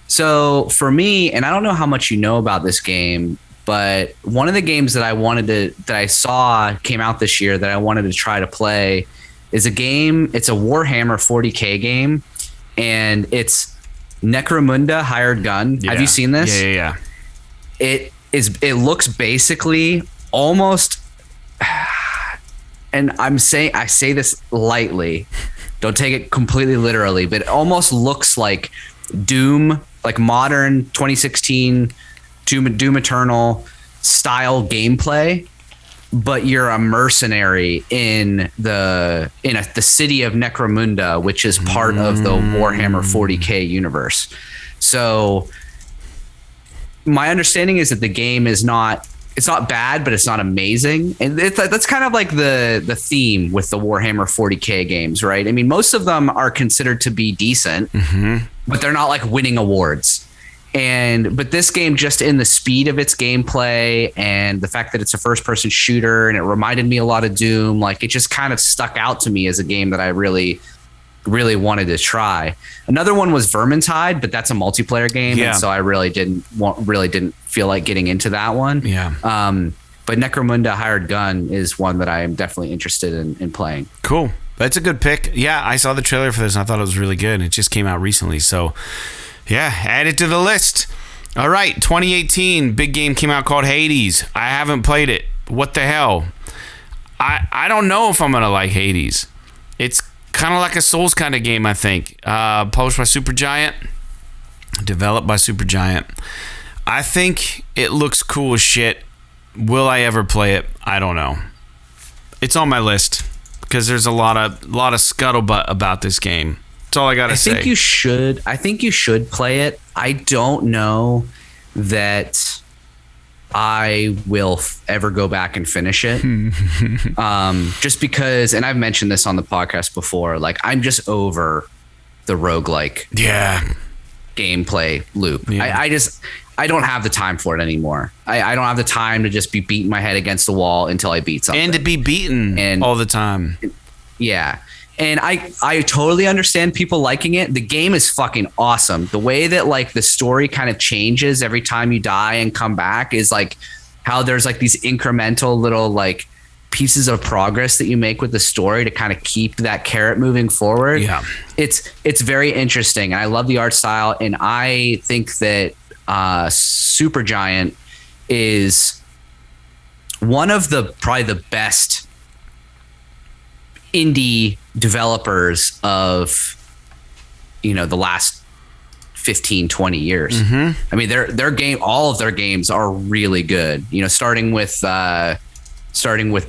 [SPEAKER 2] So for me, and I don't know how much you know about this game, but one of the games that I saw came out this year that I wanted to try to play is a game. It's a Warhammer 40K game, and it's Necromunda Hired Gun. Yeah. Have you seen this?
[SPEAKER 1] Yeah.
[SPEAKER 2] It looks basically almost, and I say this lightly, don't take it completely literally, but it almost looks like Doom, like modern 2016 Doom Eternal style gameplay, but you're a mercenary in the city of Necromunda, which is part of the Warhammer 40K universe. So my understanding is that the game is not it's not bad, but it's not amazing. And that's kind of like the theme with the Warhammer 40K games, right? I mean, most of them are considered to be decent, but they're not like winning awards. But this game, just in the speed of its gameplay and the fact that it's a first-person shooter and it reminded me a lot of Doom, like it just kind of stuck out to me as a game that I really wanted to try. Another one was Vermintide, but that's a multiplayer game, and so I really didn't feel like getting into that one.
[SPEAKER 1] Yeah.
[SPEAKER 2] But Necromunda Hired Gun is one that I am definitely interested in playing.
[SPEAKER 1] Cool. That's a good pick. Yeah, I saw the trailer for this and I thought it was really good. It just came out recently, so yeah, add it to the list. All right, 2018, big game came out called Hades. I haven't played it. What the hell? I don't know if I'm gonna like Hades. It's kind of like a Souls kind of game, I think. Published by Supergiant, developed by Supergiant. I think it looks cool as shit. Will I ever play it? I don't know. It's on my list because there's a lot of scuttlebutt about this game. That's all I gotta say.
[SPEAKER 2] I think you should play it. I don't know that I will ever go back and finish it. Just because, and I've mentioned this on the podcast before, like I'm just over the roguelike gameplay loop. Yeah. I don't have the time for it anymore. I don't have the time to just be beating my head against the wall until I beat something.
[SPEAKER 1] And to be beaten all the time.
[SPEAKER 2] Yeah. And I totally understand people liking it. The game is fucking awesome. The way that like the story kind of changes every time you die and come back is like how there's like these incremental little like pieces of progress that you make with the story to kind of keep that carrot moving forward. Yeah. It's very interesting. I love the art style. And I think that Supergiant is one of probably the best indie developers of the last 15-20 years. I mean their game, all of their games are really good, starting with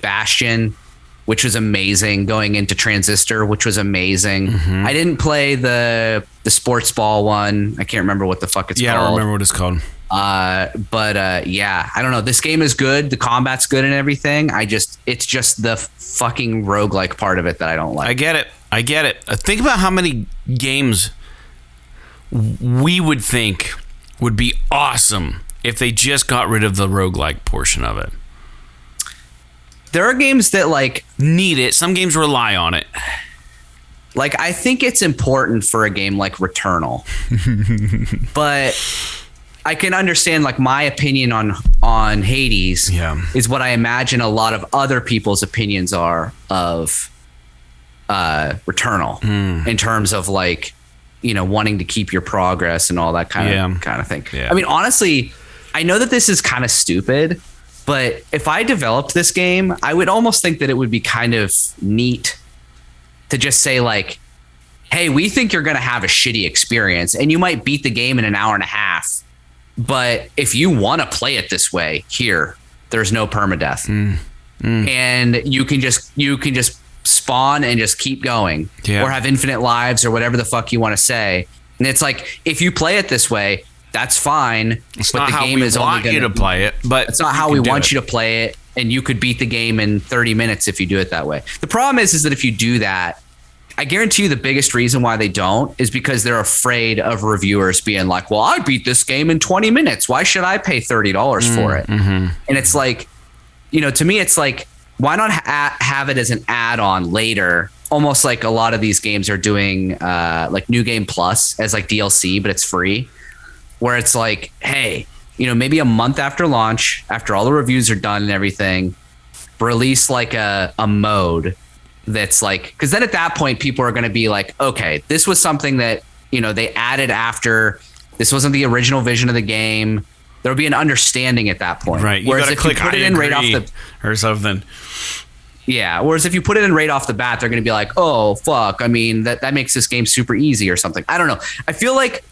[SPEAKER 2] Bastion, which was amazing, going into Transistor, which was amazing. I didn't play the sports ball one. I can't remember what the fuck it's called.
[SPEAKER 1] Yeah, I don't remember what it's called.
[SPEAKER 2] Yeah, I don't know. This game is good. The combat's good and everything. It's just the fucking roguelike part of it that I don't like.
[SPEAKER 1] I get it. Think about how many games we would think would be awesome if they just got rid of the roguelike portion of it.
[SPEAKER 2] There are games that like
[SPEAKER 1] need it. Some games rely on it.
[SPEAKER 2] Like I think it's important for a game like Returnal, but I can understand like my opinion on Hades is what I imagine a lot of other people's opinions are of Returnal in terms of like, wanting to keep your progress and all that kind of thing. Yeah. I mean, honestly, I know that this is kind of stupid, but if I developed this game, I would almost think that it would be kind of neat to just say like, hey, we think you're going to have a shitty experience and you might beat the game in an hour and a half. But if you want to play it this way, there's no permadeath. And you can just spawn and just keep going or have infinite lives or whatever the fuck you want to say. And it's like, if you play it this way, that's fine.
[SPEAKER 1] It's but not the how game we is want only you to play it, but
[SPEAKER 2] it's not how we want you to play it. And you could beat the game in 30 minutes if you do it that way. The problem is that if you do that, I guarantee you the biggest reason why they don't is because they're afraid of reviewers being like, well, I beat this game in 20 minutes. Why should I pay $30 for it? And it's like, to me, it's like, why not have it as an add-on later? Almost like a lot of these games are doing like New Game Plus as like DLC, but it's free. Where it's like, hey, maybe a month after launch, after all the reviews are done and everything, release like a mode that's like, because then at that point people are going to be like, okay, this was something that they added after, this wasn't the original vision of the game. There'll be an understanding at that point,
[SPEAKER 1] right? You
[SPEAKER 2] whereas
[SPEAKER 1] if click, you put it in right off or something,
[SPEAKER 2] whereas if you put it in right off the bat, they're going to be like, oh fuck, I mean that makes this game super easy or something. I don't know. I feel like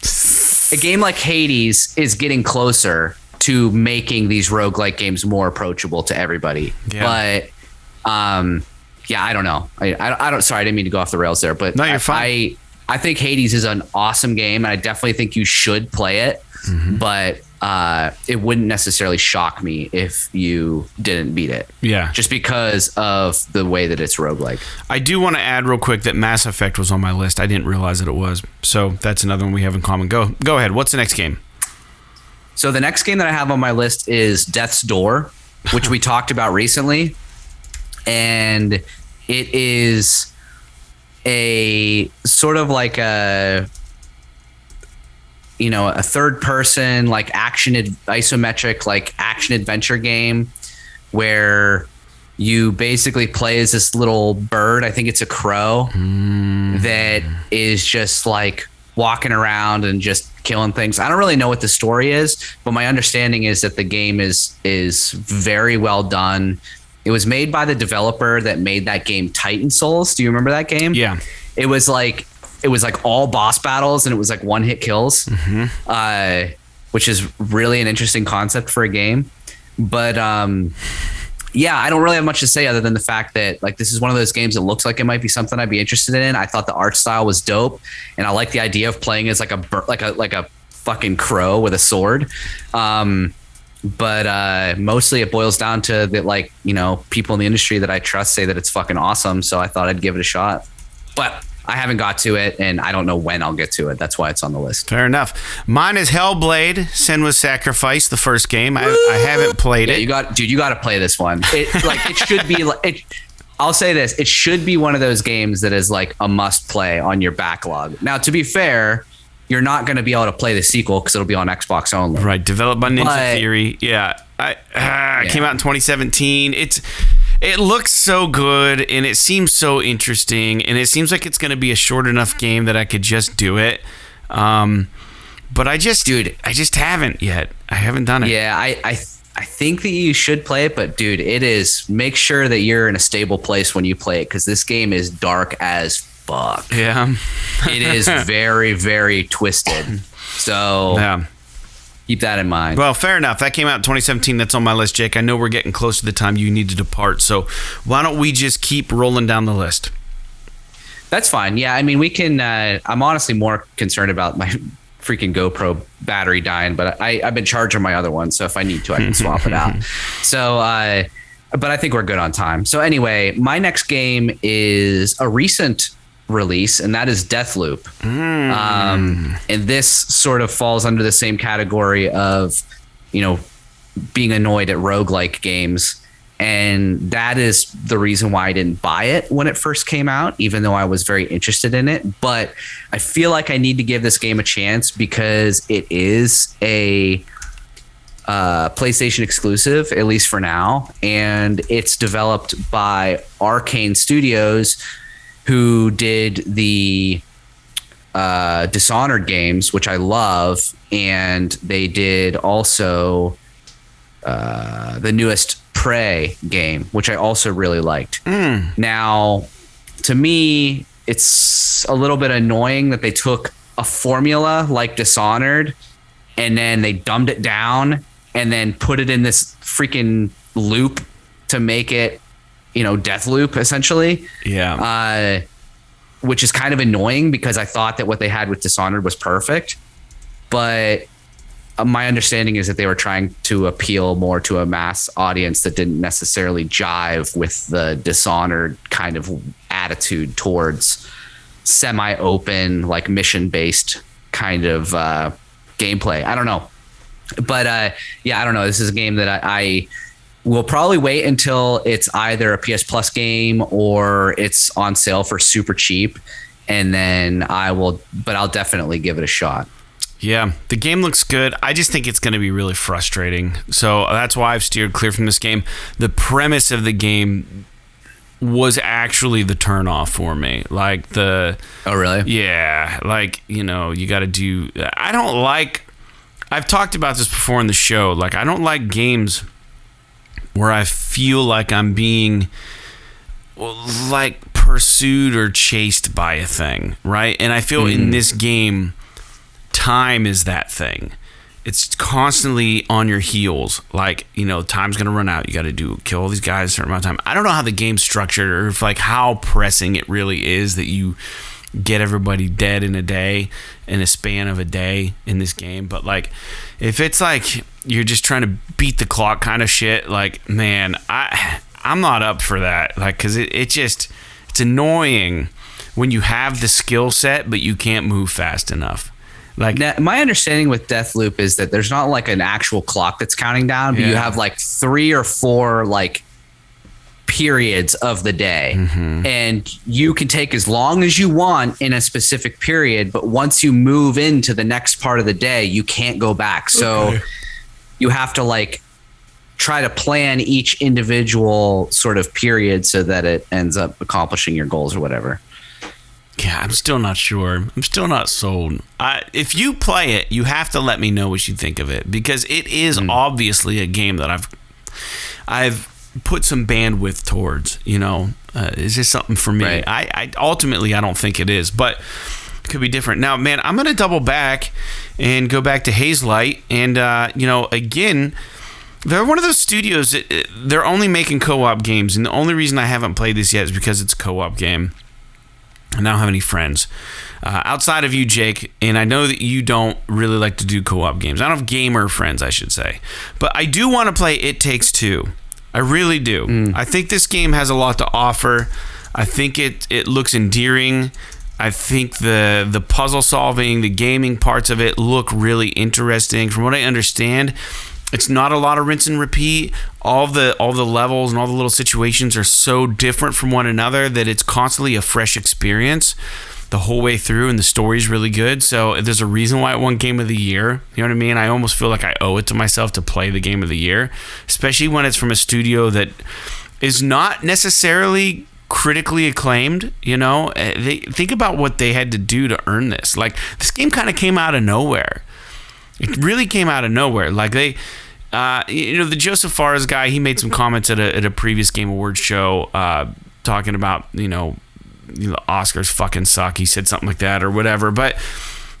[SPEAKER 2] a game like Hades is getting closer to making these roguelike games more approachable to everybody. But I don't know. I don't. Sorry, I didn't mean to go off the rails there. But
[SPEAKER 1] no, you're fine.
[SPEAKER 2] I think Hades is an awesome game, and I definitely think you should play it. But it wouldn't necessarily shock me if you didn't beat it.
[SPEAKER 1] Yeah.
[SPEAKER 2] Just because of the way that it's roguelike.
[SPEAKER 1] I do want to add real quick that Mass Effect was on my list. I didn't realize that it was. So that's another one we have in common. Go ahead. What's the next game?
[SPEAKER 2] So the next game that I have on my list is Death's Door, which we talked about recently. And it is a sort of like a third person, like isometric, like action adventure game where you basically play as this little bird. I think it's a crow that is just like walking around and just killing things. I don't really know what the story is, but my understanding is that the game is very well done. It was made by the developer that made that game Titan Souls. Do you remember that game?
[SPEAKER 1] Yeah.
[SPEAKER 2] It was like all boss battles and it was like one hit kills, which is really an interesting concept for a game. But yeah, I don't really have much to say other than the fact that like this is one of those games that looks like it might be something I'd be interested in. I thought the art style was dope, and I like the idea of playing as like a fucking crow with a sword. But mostly it boils down to that, like, people in the industry that I trust say that it's fucking awesome. So I thought I'd give it a shot, but I haven't got to it, and I don't know when I'll get to it. That's why it's on the list.
[SPEAKER 1] Fair enough. Mine is Hellblade: Senua's Sacrifice, the first game. I haven't played it.
[SPEAKER 2] You got to play this one. It should be like. I'll say this: it should be one of those games that is like a must play on your backlog. Now, to be fair, you're not going to be able to play the sequel because it'll be on Xbox only.
[SPEAKER 1] Right. Developed by Ninja Theory. Yeah. It came out in 2017. It looks so good, and it seems so interesting, and it seems like it's going to be a short enough game that I could just do it. But I just haven't yet. I haven't done it.
[SPEAKER 2] Yeah, I think that you should play it, but dude, make sure that you're in a stable place when you play it, because this game is dark as fuck.
[SPEAKER 1] Yeah.
[SPEAKER 2] It is very, very twisted. So
[SPEAKER 1] yeah.
[SPEAKER 2] Keep that in mind.
[SPEAKER 1] Well, fair enough. That came out in 2017. That's on my list, Jake. I know we're getting close to the time you need to depart, so why don't we just keep rolling down the list?
[SPEAKER 2] That's fine. Yeah, I mean, we can. I'm honestly more concerned about my freaking GoPro battery dying, but I've been charging my other one, so if I need to, I can swap it out. So, but I think we're good on time. So anyway, my next game is a recent release, and that is Deathloop. And this sort of falls under the same category of, being annoyed at roguelike games. And that is the reason why I didn't buy it when it first came out, even though I was very interested in it. But I feel like I need to give this game a chance because it is a PlayStation exclusive, at least for now. And it's developed by Arcane Studios, who did the Dishonored games, which I love. And they did also the newest Prey game, which I also really liked. Now, to me, it's a little bit annoying that they took a formula like Dishonored and then they dumbed it down and then put it in this freaking loop to make it, Deathloop, essentially.
[SPEAKER 1] Yeah.
[SPEAKER 2] Which is kind of annoying because I thought that what they had with Dishonored was perfect. But my understanding is that they were trying to appeal more to a mass audience that didn't necessarily jive with the Dishonored kind of attitude towards semi-open, like mission-based kind of gameplay. I don't know. But I don't know. This is a game that I will probably wait until it's either a PS Plus game or it's on sale for super cheap. And then I'll definitely give it a shot.
[SPEAKER 1] Yeah, the game looks good. I just think it's going to be really frustrating. So that's why I've steered clear from this game. The premise of the game was actually the turnoff for me. Like oh,
[SPEAKER 2] really?
[SPEAKER 1] Yeah. Like, you got to do, I've talked about this before in the show. Like, I don't like games where I feel like I'm being like pursued or chased by a thing. Right. And I feel in this game, time is that thing. It's constantly on your heels. Like, time's gonna run out. You got to kill all these guys a certain amount of time. I don't know how the game's structured or if like how pressing it really is that you get everybody dead in a span of a day in this game. But like, if it's like you're just trying to beat the clock kind of shit, like, man, I'm not up for that. Like, because it's annoying when you have the skill set but you can't move fast enough. Like,
[SPEAKER 2] now, my understanding with Deathloop is that there's not like an actual clock that's counting down, but you have like 3 or 4 like periods of the day, and you can take as long as you want in a specific period, but once you move into the next part of the day, you can't go back. So you have to like try to plan each individual sort of period so that it ends up accomplishing your goals or whatever.
[SPEAKER 1] Yeah, I'm still not sure. I'm still not sold. If you play it, you have to let me know what you think of it, because it is obviously a game that I've put some bandwidth towards. You know, is this something for me?
[SPEAKER 2] Right.
[SPEAKER 1] I ultimately I don't think it is, but it could be different. Now, man, I'm gonna double back and go back to Hazelight, and you know, again, they're one of those studios that they're only making co-op games, and the only reason I haven't played this yet is because it's a co-op game. I don't have any friends outside of you, Jake, and I know that you don't really like to do co-op games. I don't have gamer friends, I should say, but I do want to play It Takes Two. I really do. I think this game has a lot to offer. I think it looks endearing. I think the puzzle solving, the gaming parts of it look really interesting. From what I understand, it's not a lot of rinse and repeat. All the levels and all the little situations are so different from one another that it's constantly a fresh experience the whole way through, and the story's really good. So there's a reason why it won Game of the Year. You know what I mean? I almost feel like I owe it to myself to play the Game of the Year, especially when it's from a studio that is not necessarily critically acclaimed. You know, think about what they had to do to earn this. Like, this game kind of came out of nowhere. It really came out of nowhere. Like, they, you know, the Joseph Fares guy, he made some comments at a previous Game Awards show talking about, you know, the Oscars fucking suck. He said something like that or whatever. But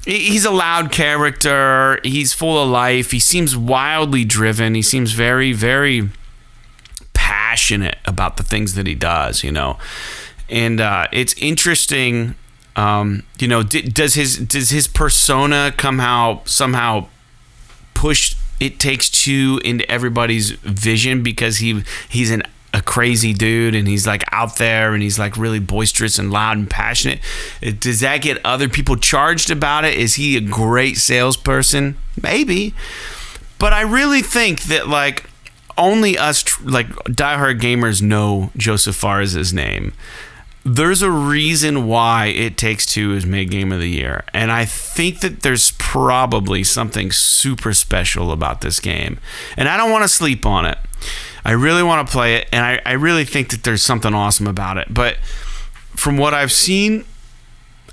[SPEAKER 1] he's a loud character. He's full of life. He seems wildly driven. He seems very, very passionate about the things that he does, you know. And it's interesting. You know, does his persona somehow push It Takes Two into everybody's vision because he's a crazy dude and he's like out there and he's like really boisterous and loud and passionate? Does that get other people charged about it? Is he a great salesperson? Maybe. But I really think that like only us like diehard gamers know Joseph Fares' name. There's a reason why It Takes Two is made Game of the Year. And I think that there's probably something super special about this game. And I don't want to sleep on it. I really want to play it. And I really think that there's something awesome about it. But from what I've seen,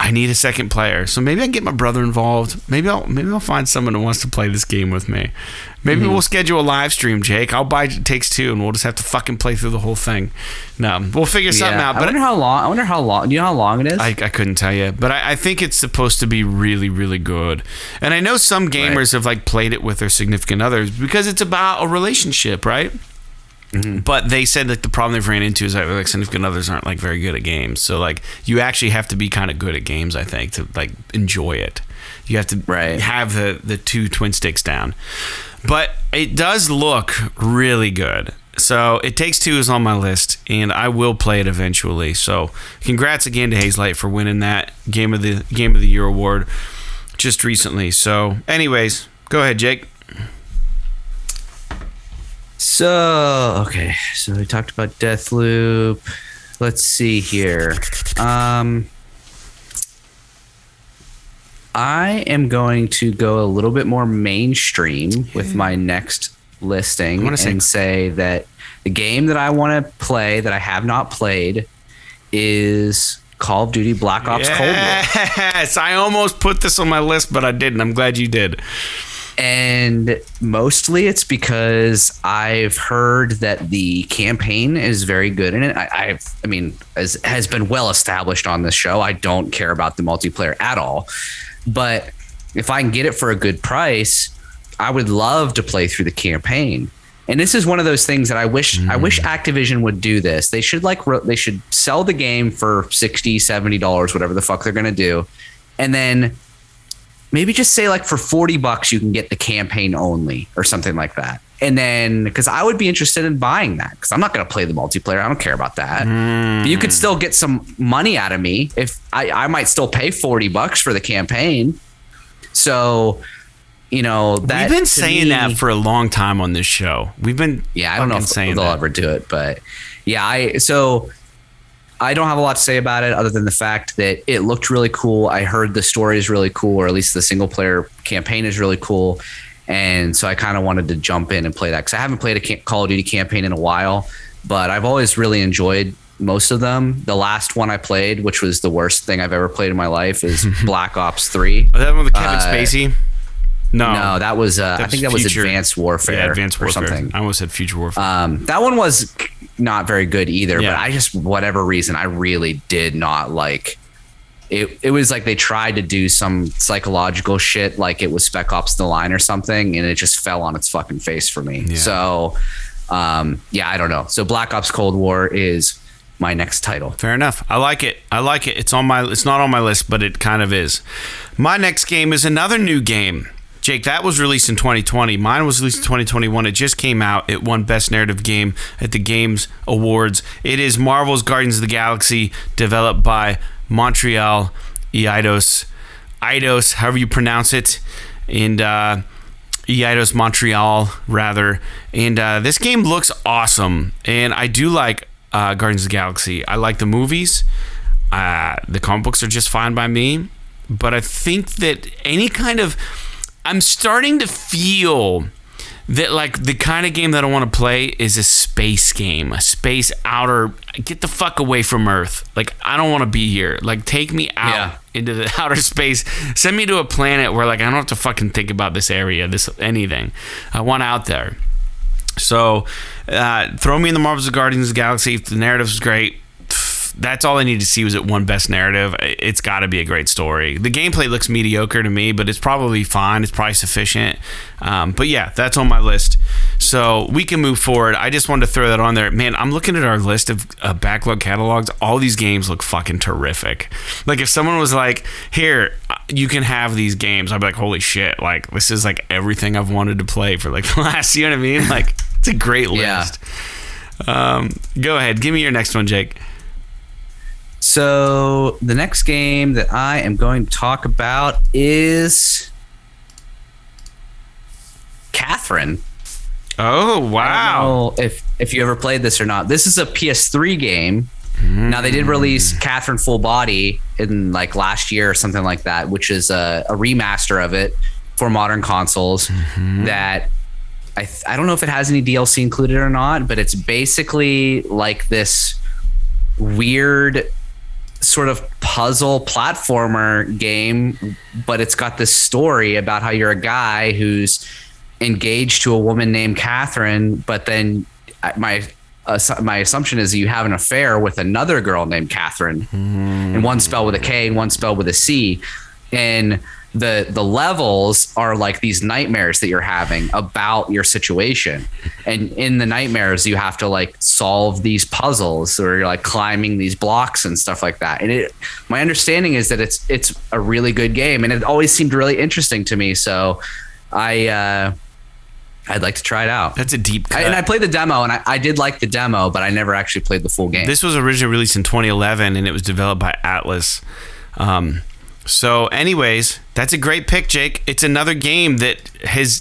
[SPEAKER 1] I need a second player. So maybe I can get my brother involved. Maybe I'll find someone who wants to play this game with me. Maybe we'll schedule a live stream, Jake. I'll buy It Takes Two, and we'll just have to fucking play through the whole thing. No, we'll figure something out. But
[SPEAKER 2] I wonder how long. Do you know how long it is?
[SPEAKER 1] I couldn't tell you, but I think it's supposed to be really, really good. And I know some gamers have like played it with their significant others because it's about a relationship, right? But they said that the problem they've ran into is that like significant others aren't like very good at games. So like you actually have to be kind of good at games, I think, to like enjoy it. You have to have the two twin sticks down. But it does look really good. So It Takes Two is on my list, and I will play it eventually. So congrats again to Hazelight for winning that Game of the Year award just recently. So anyways, go ahead, Jake.
[SPEAKER 2] So we talked about Deathloop. Let's see here. I am going to go a little bit more mainstream with my next listing and say that the game that I want to play that I have not played is Call of Duty Black Ops Cold War.
[SPEAKER 1] Yes, I almost put this on my list, but I didn't. I'm glad you did.
[SPEAKER 2] And mostly it's because I've heard that the campaign is very good in it. I mean, as has been well established on this show, I don't care about the multiplayer at all. But if I can get it for a good price, I would love to play through the campaign. And this is one of those things that I wish Activision would do this. They should they should sell the game for $60, $70, whatever the fuck they're going to do. And then maybe just say like for $40 you can get the campaign only or something like that. And then, because I would be interested in buying that, because I'm not going to play the multiplayer. I don't care about that. But you could still get some money out of me if I might still pay $40 for the campaign. So, you know, that
[SPEAKER 1] we've been saying that for a long time on this show. We've been
[SPEAKER 2] I don't know if they'll ever do it, but yeah, I don't have a lot to say about it other than the fact that it looked really cool. I heard the story is really cool, or at least the single player campaign is really cool. And so I kind of wanted to jump in and play that, because I haven't played a Call of Duty campaign in a while, but I've always really enjoyed most of them. The last one I played, which was the worst thing I've ever played in my life, is Black Ops 3.
[SPEAKER 1] Oh, that one with Kevin Spacey?
[SPEAKER 2] No, that was I think that was Advanced Warfare,
[SPEAKER 1] Advanced Warfare
[SPEAKER 2] or something.
[SPEAKER 1] I almost said Future Warfare.
[SPEAKER 2] That one was not very good either,
[SPEAKER 1] Yeah.
[SPEAKER 2] but I just, whatever reason, I really did not like it. It was like they tried to do some psychological shit, like it was Spec Ops The Line or something, and it just fell on its fucking face for me.
[SPEAKER 1] Yeah.
[SPEAKER 2] So, I don't know. So Black Ops Cold War is my next title.
[SPEAKER 1] Fair enough. I like it. It's not on my list, but it kind of is. My next game is another new game. Jake, that was released in 2020. Mine was released in 2021. It just came out. It won Best Narrative Game at the Games Awards. It is Marvel's Guardians of the Galaxy, developed by Montreal Eidos, however you pronounce it, and Eidos Montreal, rather. And this game looks awesome, and I do like Guardians of the Galaxy. I like the movies. The comic books are just fine by me, but I think that I'm starting to feel that like the kind of game that I want to play is a space game, a space outer, get the fuck away from Earth. Like, I don't want to be here. Like, take me out into the outer space. Send me to a planet where like I don't have to fucking think about this area, anything. I want out there. So throw me in the Marvel's Guardians of the Galaxy. If the narrative is great, that's all I need to see. Was it one Best Narrative? It's got to be a great story. The gameplay looks mediocre to me, but it's probably fine. It's probably sufficient. But yeah, that's on my list. So we can move forward. I just wanted to throw that on there. Man, I'm looking at our list of backlog catalogs. All these games look fucking terrific. Like, if someone was like, here, you can have these games, I'd be like, holy shit. Like, this is like everything I've wanted to play for like the last, you know what I mean? Like, it's a great list. Go ahead. Give me your next one, Jake.
[SPEAKER 2] So the next game that I am going to talk about is Catherine.
[SPEAKER 1] Oh, wow.
[SPEAKER 2] I don't know if you ever played this or not. This is a PS3 game. Now, they did release Catherine Full Body in like last year or something like that, which is a remaster of it for modern consoles. That I don't know if it has any DLC included or not, but it's basically like this weird sort of puzzle platformer game, but it's got this story about how you're a guy who's engaged to a woman named Catherine, but then my assumption is you have an affair with another girl named Catherine, and one spelled with a K and one spelled with a C, and the levels are like these nightmares that you're having about your situation, and in the nightmares you have to like solve these puzzles, or you're like climbing these blocks and stuff like that. And my understanding is that it's a really good game, and it always seemed really interesting to me, so I'd like to try it out.
[SPEAKER 1] That's a deep cut.
[SPEAKER 2] And I played the demo, and I did like the demo, but I never actually played the full game.
[SPEAKER 1] This was originally released in 2011, and it was developed by Atlas. So anyways, that's a great pick, Jake. It's another game that has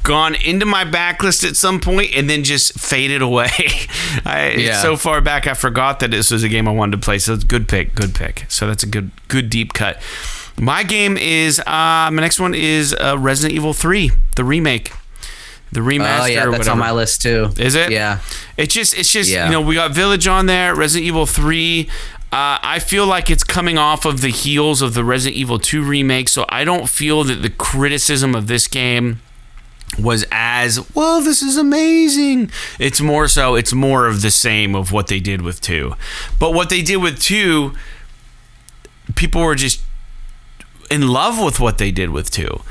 [SPEAKER 1] gone into my backlist at some point and then just faded away. It's so far back, I forgot that this was a game I wanted to play. So it's a good pick. So that's a good deep cut. My game is, my next one is Resident Evil 3, the remake. The remaster.
[SPEAKER 2] Oh yeah, that's on my list too.
[SPEAKER 1] Is it?
[SPEAKER 2] Yeah.
[SPEAKER 1] It's just you know, we got Village on there, Resident Evil 3. I feel like it's coming off of the heels of the Resident Evil 2 remake, so I don't feel that the criticism of this game was as, well, this is amazing. It's more of the same of what they did with 2. But what they did with 2, people were just in love with what they did with 2.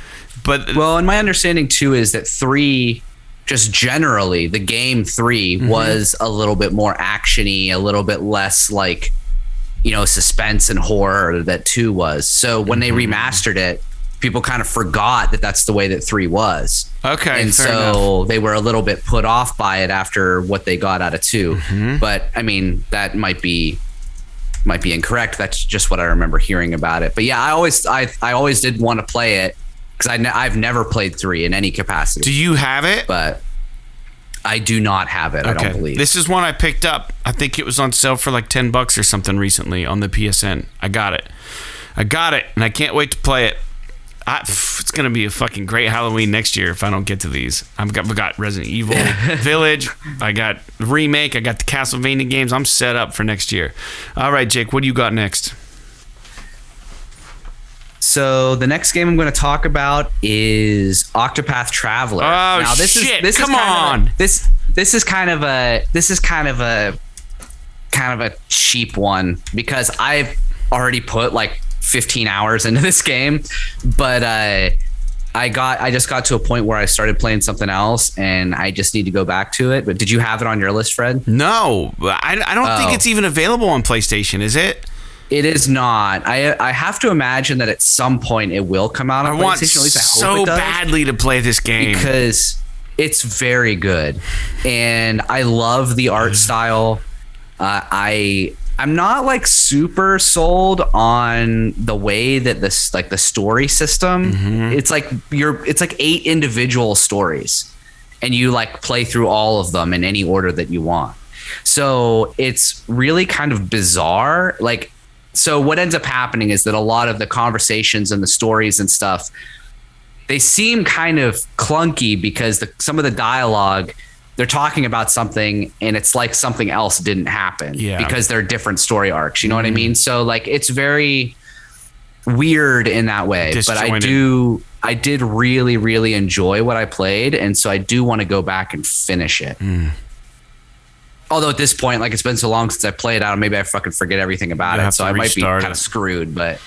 [SPEAKER 1] But
[SPEAKER 2] well, and my understanding too is that 3 just generally the game 3 was a little bit more actiony, a little bit less like, suspense and horror that 2 was. So when they remastered it, people kind of forgot that that's the way that 3 was.
[SPEAKER 1] Okay.
[SPEAKER 2] And so enough. They were a little bit put off by it after what they got out of 2. But I mean, that might be incorrect. That's just what I remember hearing about it. But yeah, I always did want to play it because I've never played 3 in any capacity.
[SPEAKER 1] Do you have it?
[SPEAKER 2] But I do not have it. Okay. I don't believe.
[SPEAKER 1] This is one I picked up. I think it was on sale for like $10 or something recently on the PSN. I got it, and I can't wait to play it. It's going to be a fucking great Halloween next year if I don't get to these. I've got Resident Evil Village. I got the remake. I got the Castlevania games. I'm set up for next year. All right, Jake, what do you got next?
[SPEAKER 2] So the next game I'm going to talk about is Octopath Traveler.
[SPEAKER 1] Oh, now, this shit! Come on.
[SPEAKER 2] This is kind of a cheap one because I've already put like 15 hours into this game, but I just got to a point where I started playing something else and I just need to go back to it. But did you have it on your list, Fred?
[SPEAKER 1] No, I don't think it's even available on PlayStation, is it?
[SPEAKER 2] It is not. I have to imagine that at some point it will come out on PlayStation.
[SPEAKER 1] I want
[SPEAKER 2] at least I hope
[SPEAKER 1] so
[SPEAKER 2] it does,
[SPEAKER 1] badly to play this game
[SPEAKER 2] because it's very good and I love the art style. I'm not like super sold on the way that this like the story system. It's like 8 individual stories and you like play through all of them in any order that you want. So it's really kind of bizarre. So what ends up happening is that a lot of the conversations and the stories and stuff, they seem kind of clunky because some of the dialogue, they're talking about something and it's like something else didn't happen because they're different story arcs. You know what I mean? So like it's very weird in that way. Disjointed. But I did really, really enjoy what I played. And so I do want to go back and finish it. Although at this point, like it's been so long since I played out, maybe I fucking forget everything about it. So I might be kind of screwed, but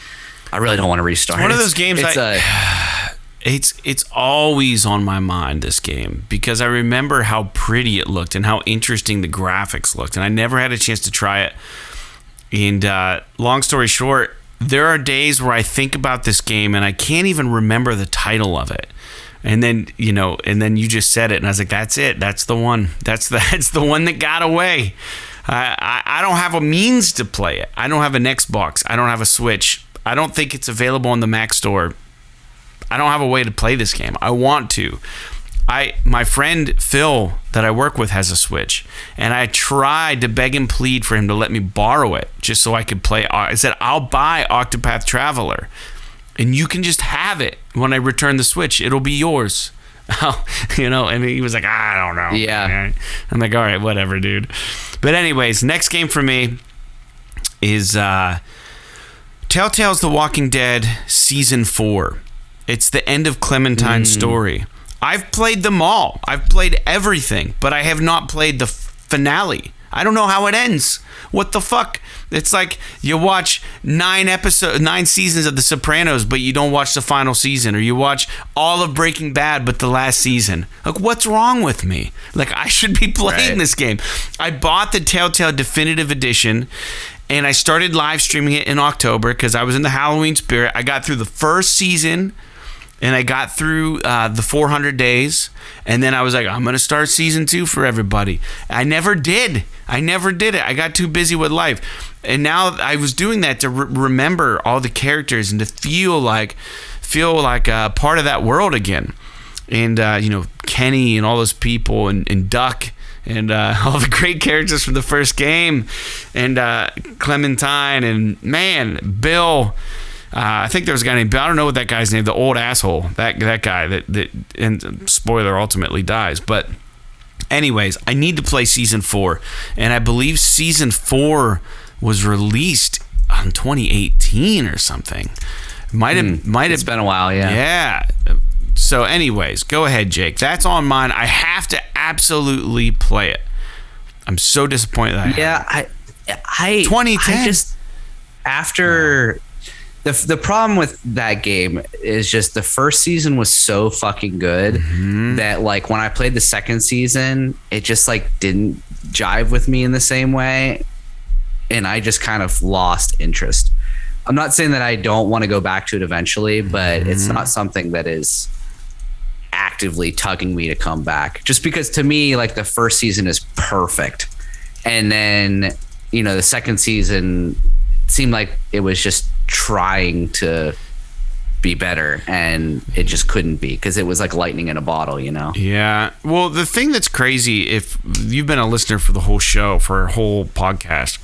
[SPEAKER 2] I really don't want to restart.
[SPEAKER 1] It's one of those games it's always on my mind, this game, because I remember how pretty it looked and how interesting the graphics looked, and I never had a chance to try it. And long story short, there are days where I think about this game and I can't even remember the title of it. And then, you just said it and I was like, that's it. That's the one. That's the one that got away. I don't have a means to play it. I don't have an Xbox. I don't have a Switch. I don't think it's available on the Mac store. I don't have a way to play this game. I want to. My friend Phil that I work with has a Switch, and I tried to beg and plead for him to let me borrow it just so I could play. I said, I'll buy Octopath Traveler, and you can just have it when I return the Switch. It'll be yours. And he was like, I don't know.
[SPEAKER 2] Yeah.
[SPEAKER 1] I'm like, all right, whatever, dude. But anyways, next game for me is Telltale's The Walking Dead Season 4. It's the end of Clementine's story. I've played them all. I've played everything, but I have not played the finale. I don't know how it ends. What the fuck? It's like you watch 9 seasons of The Sopranos, but you don't watch the final season, or you watch all of Breaking Bad, but the last season. Like, what's wrong with me? Like, I should be playing this game. I bought the Telltale Definitive Edition, and I started live streaming it in October because I was in the Halloween spirit. I got through the first season, and I got through the 400 days, and then I was like, I'm going to start season 2 for everybody. I never did it. I got too busy with life. And now I was doing that to remember all the characters and to feel like a part of that world again. And, Kenny and all those people and Duck and all the great characters from the first game, and Clementine and, man, Bill. I think there was a guy named Bill. I don't know what that guy's name. The old asshole. That guy that and spoiler, ultimately dies. But anyways, I need to play Season 4. And I believe Season 4 was released in 2018 or something. Might have.
[SPEAKER 2] It's been a while, yeah.
[SPEAKER 1] Yeah. So anyways, go ahead, Jake. That's on mine. I have to absolutely play it. I'm so disappointed that
[SPEAKER 2] I
[SPEAKER 1] 2010.
[SPEAKER 2] I just after The problem with that game is just the first season was so fucking good that like when I played the second season, it just like didn't jive with me in the same way, and I just kind of lost interest. I'm not saying that I don't want to go back to it eventually, but it's not something that is actively tugging me to come back, just because to me like the first season is perfect, and then the second season seemed like it was just trying to be better, and it just couldn't be because it was like lightning in a bottle.
[SPEAKER 1] Yeah, well, the thing that's crazy, if you've been a listener for the whole show, for our whole podcast,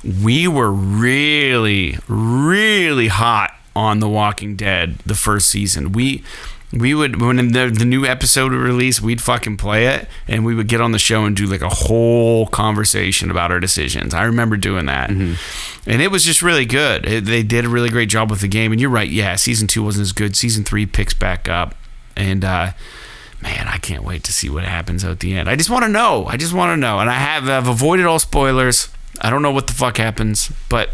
[SPEAKER 1] we were really, really hot on The Walking Dead the first season. We would, when the new episode would release, we'd fucking play it, and we would get on the show and do like a whole conversation about our decisions. I remember doing that. And it was just really good. They did a really great job with the game. And you're right, yeah, season 2 wasn't as good. Season 3 picks back up. And man, I can't wait to see what happens at the end. I just want to know. And I've avoided all spoilers. I don't know what the fuck happens, but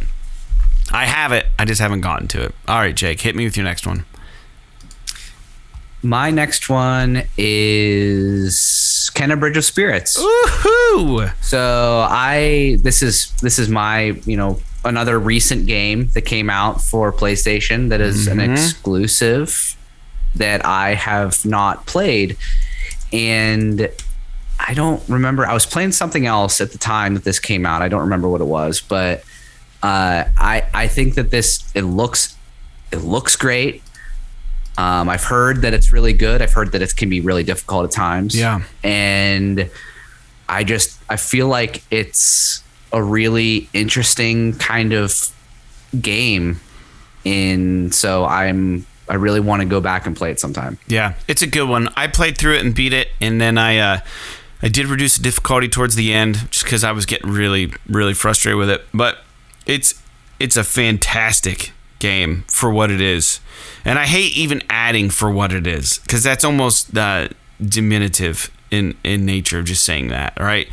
[SPEAKER 1] I have it. I just haven't gotten to it. All right, Jake, hit me with your next one.
[SPEAKER 2] My next one is Kenneth Bridge of Spirits.
[SPEAKER 1] Woohoo!
[SPEAKER 2] So this is my another recent game that came out for PlayStation that is an exclusive that I have not played, and I don't remember. I was playing something else at the time that this came out. I don't remember what it was, but I think that it looks great. I've heard that it's really good. I've heard that it can be really difficult at times. Yeah. And I feel like it's a really interesting kind of game. And so I really want to go back and play it sometime. Yeah, it's a good one. I played through it and beat it. And then I did reduce the difficulty towards the end just because I was getting really, really frustrated with it. But it's a fantastic game for what it is. And I hate even adding for what it is, because that's almost diminutive in nature of just saying that, right?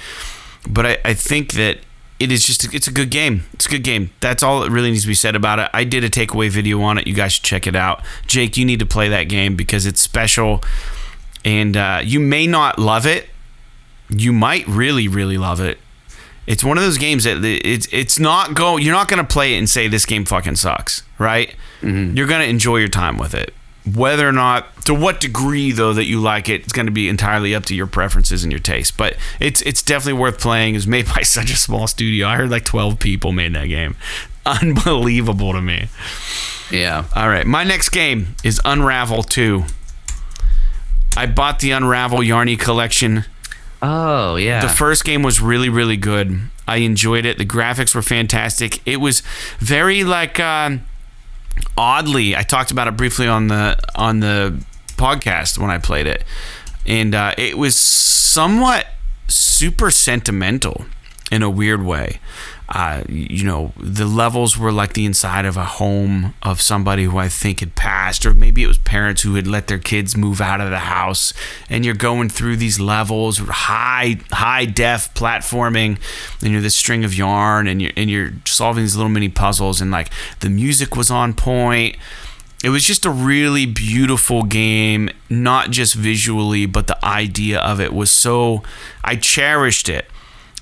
[SPEAKER 2] But I think that it's a good game. It's a good game. That's all that really needs to be said about it. I did a takeaway video on it. You guys should check it out. Jake, you need to play that game because it's special. And you may not love it. You might really, really love it. It's one of those games that you're not going to play it and say this game fucking sucks, right? Mm-hmm. You're going to enjoy your time with it. Whether or not, to what degree though that you like it, it's going to be entirely up to your preferences and your taste. But it's definitely worth playing. It was made by such a small studio. I heard like 12 people made that game. Unbelievable to me. Yeah. All right. My next game is Unravel 2. I bought the Unravel Yarny collection. Oh, yeah. The first game was really, really good. I enjoyed it. The graphics were fantastic. It was very like oddly, I talked about it briefly on the podcast when I played it. And it was somewhat super sentimental in a weird way. The levels were like the inside of a home of somebody who I think had passed, or maybe it was parents who had let their kids move out of the house, and you're going through these levels, high def platforming, and you're this string of yarn, and you're solving these little mini puzzles, and like the music was on point. It was just a really beautiful game, not just visually, but the idea of it was so, I cherished it.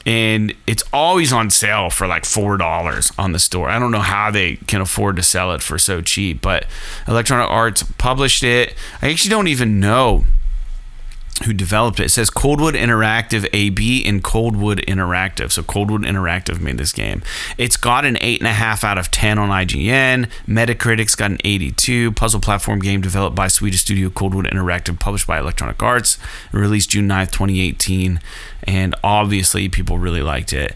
[SPEAKER 2] And it's always on sale for like $4 on the store. I don't know how they can afford to sell it for so cheap, but Electronic Arts published it. I actually don't even know who developed it. It says Coldwood Interactive AB and Coldwood Interactive. So Coldwood Interactive made this game. It's got an 8.5 out of 10 on IGN. Metacritic's got an 82. Puzzle platform game developed by Swedish studio Coldwood Interactive, published by Electronic Arts, released June 9th, 2018. And obviously people really liked it.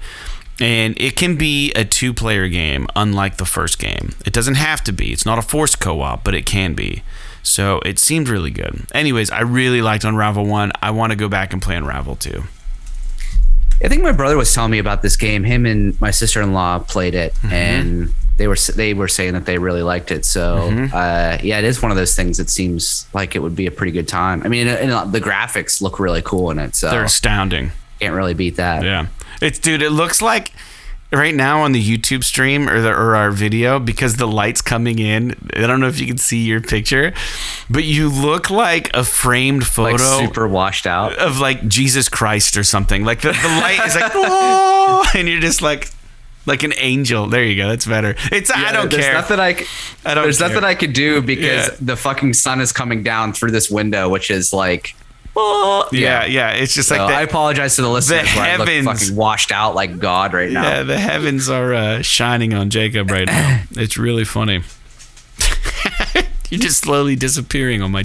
[SPEAKER 2] And it can be a 2-player game, unlike the first game. It doesn't have to be. It's not a forced co-op, but it can be. So it seemed really good. Anyways, I really liked Unravel 1. I want to go back and play Unravel 2. I think my brother was telling me about this game. Him and my sister-in-law played it, and they were saying that they really liked it. So yeah, it is one of those things that seems like it would be a pretty good time. I mean, and the graphics look really cool in it. So
[SPEAKER 1] they're astounding.
[SPEAKER 2] Can't really beat that.
[SPEAKER 1] Yeah. It looks like right now on the YouTube stream or our video, because the light's coming in. I don't know if you can see your picture, but you look like a framed photo,
[SPEAKER 2] like super washed out,
[SPEAKER 1] of like Jesus Christ or something. Like the light is like, oh, and you're just like an angel. There you go. That's better. I don't care.
[SPEAKER 2] There's nothing I could do because the fucking sun is coming down through this window, which is like.
[SPEAKER 1] Yeah. It's just like
[SPEAKER 2] I apologize to the listeners. I look fucking washed out like God right now.
[SPEAKER 1] Yeah, the heavens are shining on Jacob right now. It's really funny. You're just slowly disappearing on my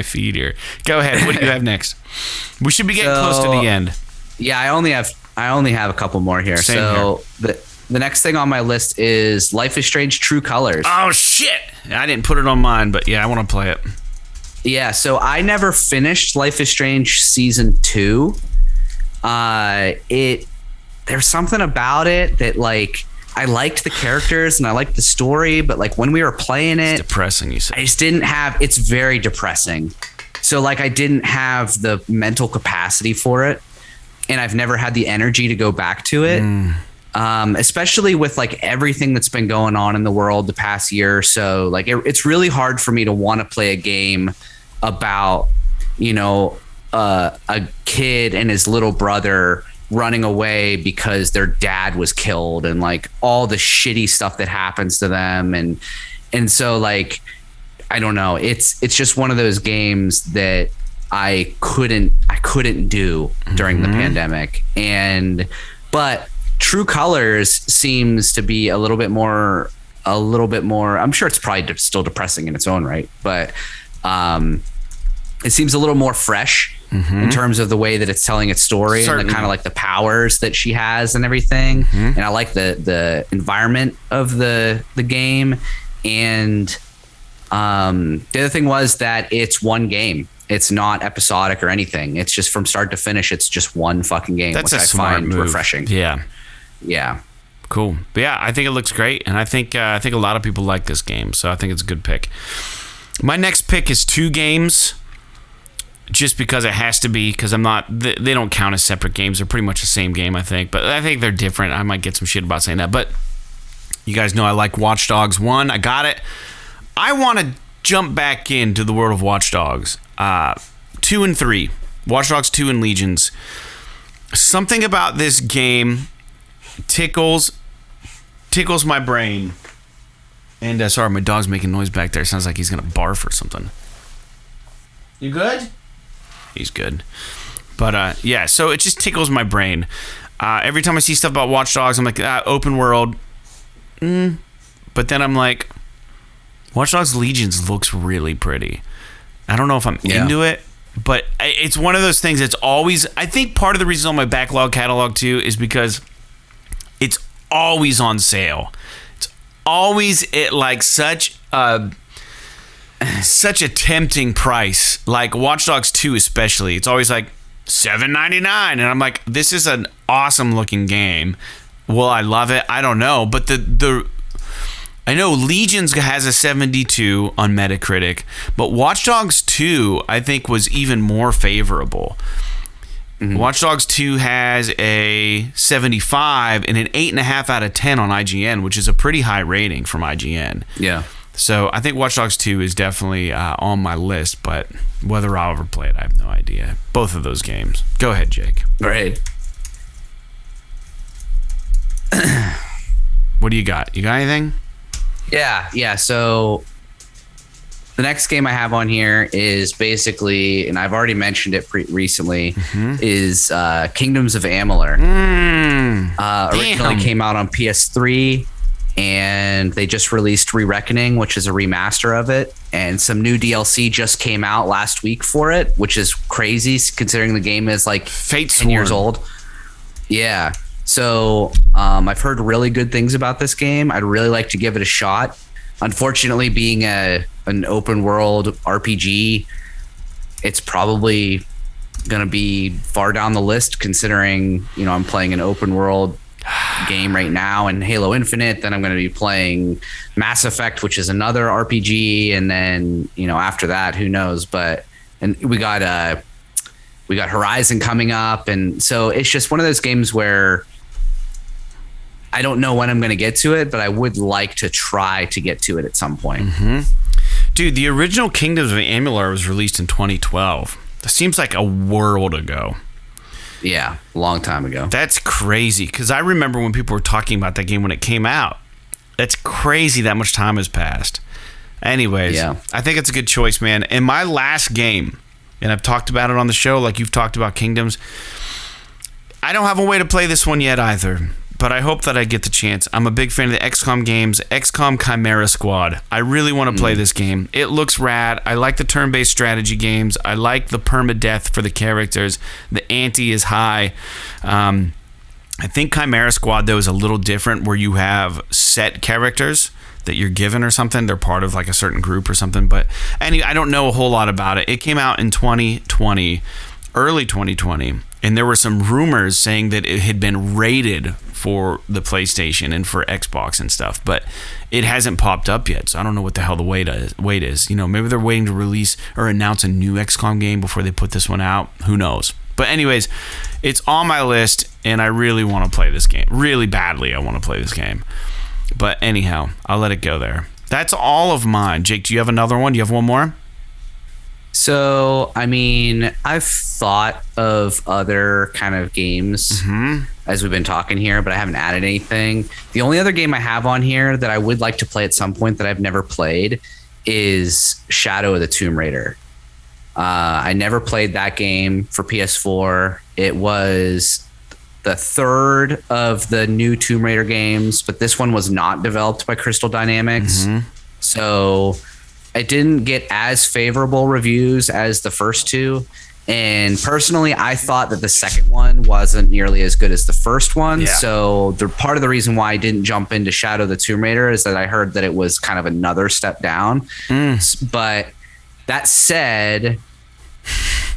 [SPEAKER 1] feed here. Go ahead. What do you have next? We should be getting close to the end.
[SPEAKER 2] Yeah, I only have a couple more here.
[SPEAKER 1] Same
[SPEAKER 2] here. The next thing on my list is Life is Strange: True Colors.
[SPEAKER 1] Oh shit! I didn't put it on mine, but yeah, I want to play it.
[SPEAKER 2] Yeah, so I never finished Life is Strange Season 2. There's something about it that, like, I liked the characters and I liked the story, but, like, when we were playing it...
[SPEAKER 1] It's depressing, you said.
[SPEAKER 2] I just didn't have... It's very depressing. So, like, I didn't have the mental capacity for it, and I've never had the energy to go back to it. Especially with, like, everything that's been going on in the world the past year or so. Like, it's really hard for me to want to play a game about, a kid and his little brother running away because their dad was killed, and like all the shitty stuff that happens to them. And so, like, I don't know, it's just one of those games that I couldn't do during the pandemic. But True Colors seems to be a little bit more, I'm sure it's probably still depressing in its own right, but it seems a little more fresh in terms of the way that it's telling its story. Certainly. And the kind of like the powers that she has and everything. And I like the environment of the game. And the other thing was that it's one game. It's not episodic or anything. It's just from start to finish. It's just one fucking game,
[SPEAKER 1] which
[SPEAKER 2] I find refreshing.
[SPEAKER 1] Yeah. Cool. But yeah, I think it looks great, and I think a lot of people like this game, so I think it's a good pick. My next pick is 2 games, just because it has to be, because they don't count as separate games. They're pretty much the same game, I think, but I think they're different. I might get some shit about saying that, but you guys know I like Watch Dogs 1. I got it. I want to jump back into the world of Watch Dogs 2 and 3. Watch Dogs 2 and Legions. Something about this game tickles my brain. And sorry, my dog's making noise back there. Sounds like he's gonna barf or something. You good? He's good. But yeah, so it just tickles my brain. Every time I see stuff about Watch Dogs, I'm like, open world. But then I'm like, Watch Dogs Legions looks really pretty. I don't know if I'm into it, but it's one of those things that's always... I think part of the reason on my backlog catalog too is because it's always on sale. It's always at like such a tempting price. Like Watch Dogs 2 especially. It's always like $7.99, and I'm like, this is an awesome looking game. Will I love it? I don't know, but I know Legions has a 72 on Metacritic, but Watch Dogs 2 I think was even more favorable. Watch Dogs 2 has a 75 and an 8.5 out of 10 on IGN, which is a pretty high rating from IGN.
[SPEAKER 2] Yeah.
[SPEAKER 1] So I think Watch Dogs 2 is definitely on my list, but whether I'll ever play it, I have no idea. Both of those games. Go ahead, Jake.
[SPEAKER 2] Right.
[SPEAKER 1] What do you got? You got anything?
[SPEAKER 2] Yeah. So the next game I have on here is basically, and I've already mentioned it recently, is Kingdoms of Ammoler. Originally came out on PS3, and they just released Re-Reckoning, which is a remaster of it, and some new DLC just came out last week for it, which is crazy considering the game is like 10 years old. Yeah. So I've heard really good things about this game. I'd really like to give it a shot. Unfortunately, being an open world RPG, it's probably going to be far down the list considering, I'm playing an open world game right now and Halo Infinite. Then I'm going to be playing Mass Effect, which is another RPG. And then, after that, who knows? And we got Horizon coming up. And so it's just one of those games where I don't know when I'm going to get to it, but I would like to try to get to it at some point.
[SPEAKER 1] Dude, the original Kingdoms of Ammoler was released in 2012. That seems like a world ago.
[SPEAKER 2] Yeah, a long time ago.
[SPEAKER 1] That's crazy, because I remember when people were talking about that game when it came out. That's crazy that much time has passed. Anyways, I think it's a good choice, man. And my last game, and I've talked about it on the show like you've talked about Kingdoms, I don't have a way to play this one yet either, but I hope that I get the chance. I'm a big fan of the XCOM games, XCOM Chimera Squad. I really want to play this game. It looks rad. I like the turn-based strategy games. I like the permadeath for the characters. The ante is high. I think Chimera Squad, though, is a little different, where you have set characters that you're given or something. They're part of like a certain group or something. But anyway, I don't know a whole lot about it. It came out in 2020, early 2020. And there were some rumors saying that it had been rated for the PlayStation and for Xbox and stuff, but it hasn't popped up yet. So I don't know what the hell the wait is. You know, maybe they're waiting to release or announce a new XCOM game before they put this one out. Who knows? But anyways, it's on my list, and I really want to play this game. Really badly, I want to play this game. But anyhow, I'll let it go there. That's all of mine. Jake, do you have another one? Do you have one more?
[SPEAKER 2] So, I mean, I've thought of other kind of games as we've been talking here, but I haven't added anything. The only other game I have on here that I would like to play at some point that I've never played is Shadow of the Tomb Raider. I never played that game for PS4. It was the third of the new Tomb Raider games, but this one was not developed by Crystal Dynamics. So it didn't get as favorable reviews as the first two. And personally, I thought that the second one wasn't nearly as good as the first one. Yeah. So the part of the reason why I didn't jump into Shadow of the Tomb Raider is that I heard that it was kind of another step down. But that said,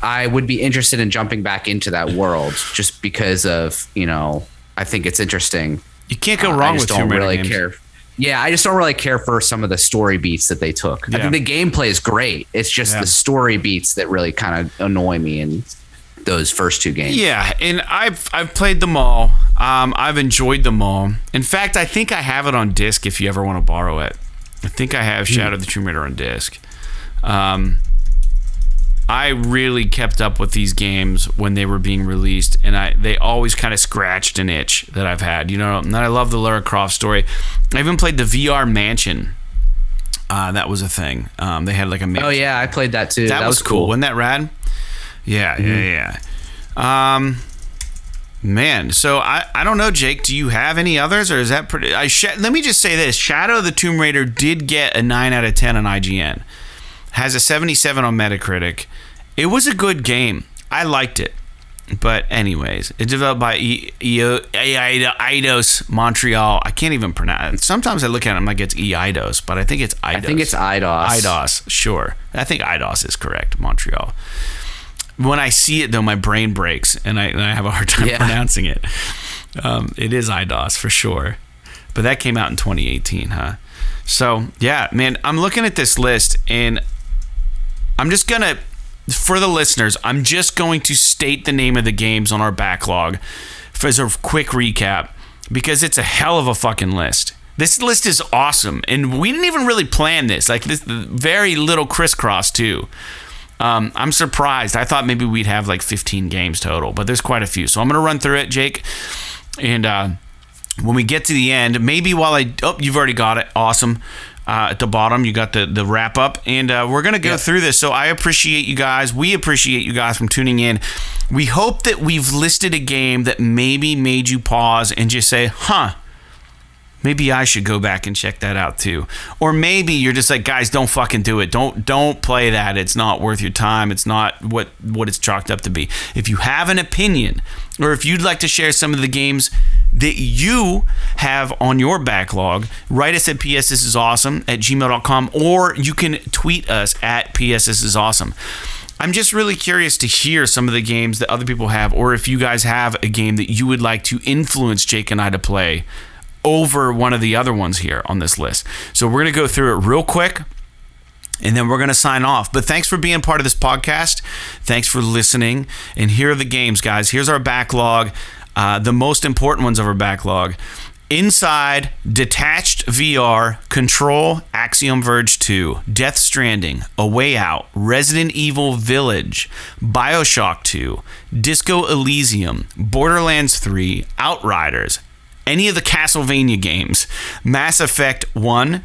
[SPEAKER 2] I would be interested in jumping back into that world just because of, you know, I think it's interesting.
[SPEAKER 1] You can't go wrong with Tomb Raider games.
[SPEAKER 2] Care. Yeah, I just don't really care for some of the story beats that they took. I think the gameplay is great. It's just the story beats that really kind of annoy me in those first two games. Yeah,
[SPEAKER 1] and I've played them all. I've enjoyed them all. In fact, I think I have it on disc if you ever want to borrow it. I think I have Shadow of the Tomb Raider on disc. I really kept up with these games when they were being released, and they always kind of scratched an itch that I've had, you know. And I love the Lara Croft story. I even played the VR Mansion. That was a thing. They had like a mansion.
[SPEAKER 2] Oh yeah, I played that too.
[SPEAKER 1] That was cool. Wasn't that rad? Yeah, yeah. Man, so I don't know, Jake. Do you have any others, or is that pretty? Let me just say this: Shadow of the Tomb Raider did get a 9 out of 10 on IGN. Has a 77 on Metacritic. It was a good game. I liked it. But anyways, it's developed by Eidos Montreal. I can't even pronounce it. Sometimes I look at it and I'm like, it's Eidos, but I think it's Eidos.
[SPEAKER 2] I think it's Eidos.
[SPEAKER 1] Eidos, sure. I think Eidos is correct, Montreal. When I see it, though, my brain breaks, and I have a hard time pronouncing it. It is Eidos, for sure. But that came out in 2018, huh? So, yeah, man, I'm looking at this list, and I'm just going to, for the listeners, I'm just going to state the name of the games on our backlog as a quick recap, because it's a hell of a fucking list. This list is awesome, and we didn't even really plan this. Like, this very little crisscross, too. I'm surprised. I thought maybe we'd have like 15 games total, but there's quite a few. So I'm going to run through it, Jake, and when we get to the end, maybe while you've already got it. Awesome. At the bottom, you got the wrap up, and we're going to go through this. So I appreciate you guys. We appreciate you guys from tuning in. We hope that we've listed a game that maybe made you pause and just say, maybe I should go back and check that out too. Or maybe you're just like, guys, don't fucking do it. Don't play that. It's not worth your time. It's not what it's chalked up to be. If you have an opinion, or if you'd like to share some of the games that you have on your backlog, write us at psthisisawesome@gmail.com, or you can tweet us at psthisisawesome. I'm just really curious to hear some of the games that other people have, or if you guys have a game that you would like to influence Jake and I to play over one of the other ones here on this list. So we're going to go through it real quick, and then we're going to sign off. But thanks for being part of this podcast. Thanks for listening. And here are the games, guys. Here's our backlog, the most important ones of our backlog. Inside, Detached VR, Control, Axiom Verge 2, Death Stranding, A Way Out, Resident Evil Village, Bioshock 2, Disco Elysium, Borderlands 3, Outriders, any of the Castlevania games, Mass Effect 1,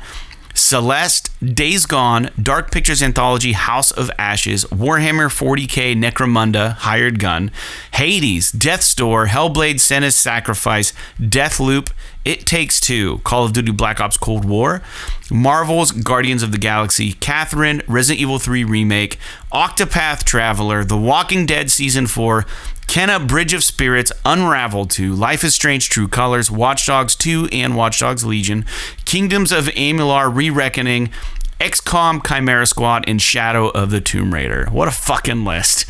[SPEAKER 1] Celeste, Days Gone, Dark Pictures Anthology, House of Ashes, Warhammer 40k, Necromunda, Hired Gun, Hades, Death's Door, Hellblade, Senua's Sacrifice, Deathloop, It Takes Two, Call of Duty Black Ops Cold War, Marvel's Guardians of the Galaxy, Catherine, Resident Evil 3 Remake, Octopath Traveler, The Walking Dead Season 4, Kenneth, Bridge of Spirits, Unravel 2, Life is Strange True Colors, Watch Dogs 2 and Watch Dogs Legion, Kingdoms of Ammoler Re-Reckoning, XCOM, Chimera Squad, and Shadow of the Tomb Raider. What a fucking list.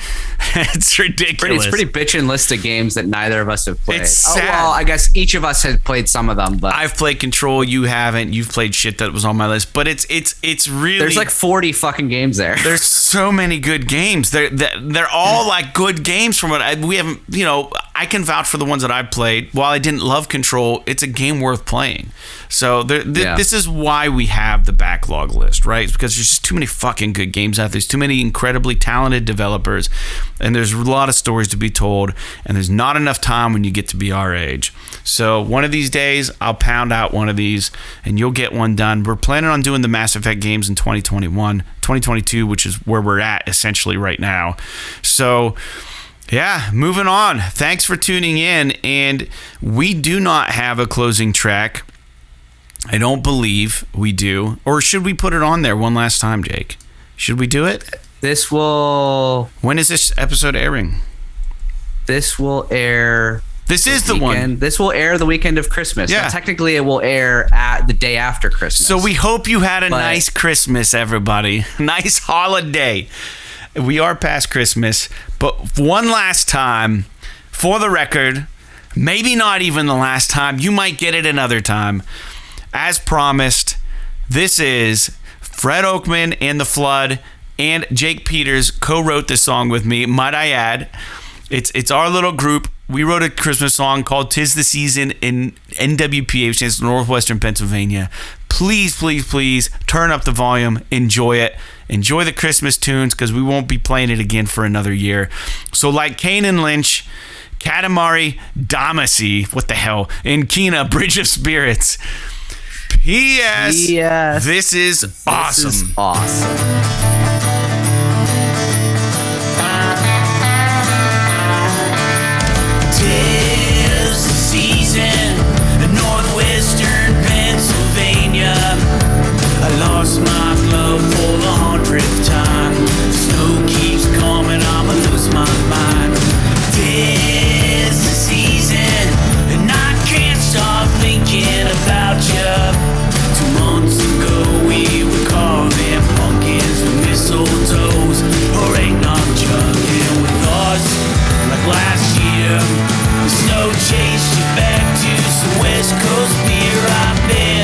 [SPEAKER 1] It's ridiculous.
[SPEAKER 2] It's pretty bitchin' list of games that neither of us have played.
[SPEAKER 1] It's sad.
[SPEAKER 2] Well, I guess each of us has played some of them, but
[SPEAKER 1] I've played Control, you haven't. You've played shit that was on my list, but it's really...
[SPEAKER 2] There's like 40 fucking games there.
[SPEAKER 1] There's so many good games. They're all like good games from what we haven't, I can vouch for the ones that I've played. While I didn't love Control, it's a game worth playing. So this is why we have the backlog list, right? It's because there's just too many fucking good games out there. There's too many incredibly talented developers, and there's a lot of stories to be told, and there's not enough time when you get to be our age. So one of these days, I'll pound out one of these, and you'll get one done. We're planning on doing the Mass Effect games in 2022, which is where we're at essentially right now. So... yeah, moving on. Thanks for tuning in. And we do not have a closing track. I don't believe we do. Or should we put it on there one last time, Jake? Should we do it? When is this episode airing?
[SPEAKER 2] This will air...
[SPEAKER 1] This is the one.
[SPEAKER 2] This will air the weekend of Christmas.
[SPEAKER 1] Yeah.
[SPEAKER 2] Now, technically, it will air at the day after Christmas.
[SPEAKER 1] So we hope you had a nice Christmas, everybody. Nice holiday. We are past Christmas, but one last time, for the record, maybe not even the last time, you might get it another time. As promised, this is Fred Oakman and The Flood, and Jake Peters co-wrote this song with me, might I add. It's our little group. We wrote a Christmas song called "'Tis the Season" in NWPA, which is Northwestern Pennsylvania. Please, please, please turn up the volume. Enjoy it. Enjoy the Christmas tunes because we won't be playing it again for another year. So like Kane and Lynch, Katamari Damacy, what the hell, and Kina, Bridge of Spirits. P.S. This is awesome.
[SPEAKER 2] This is awesome.
[SPEAKER 1] Northwestern Pennsylvania, I lost my glove for the 100th time. Snow keeps coming, I'ma lose my mind. Tis the season, and I can't stop thinking about you. 2 months ago we were carving pumpkins with mistletoes, or eggnog chugging with us like last year. The snow chased you back to some West Coast beer. I've been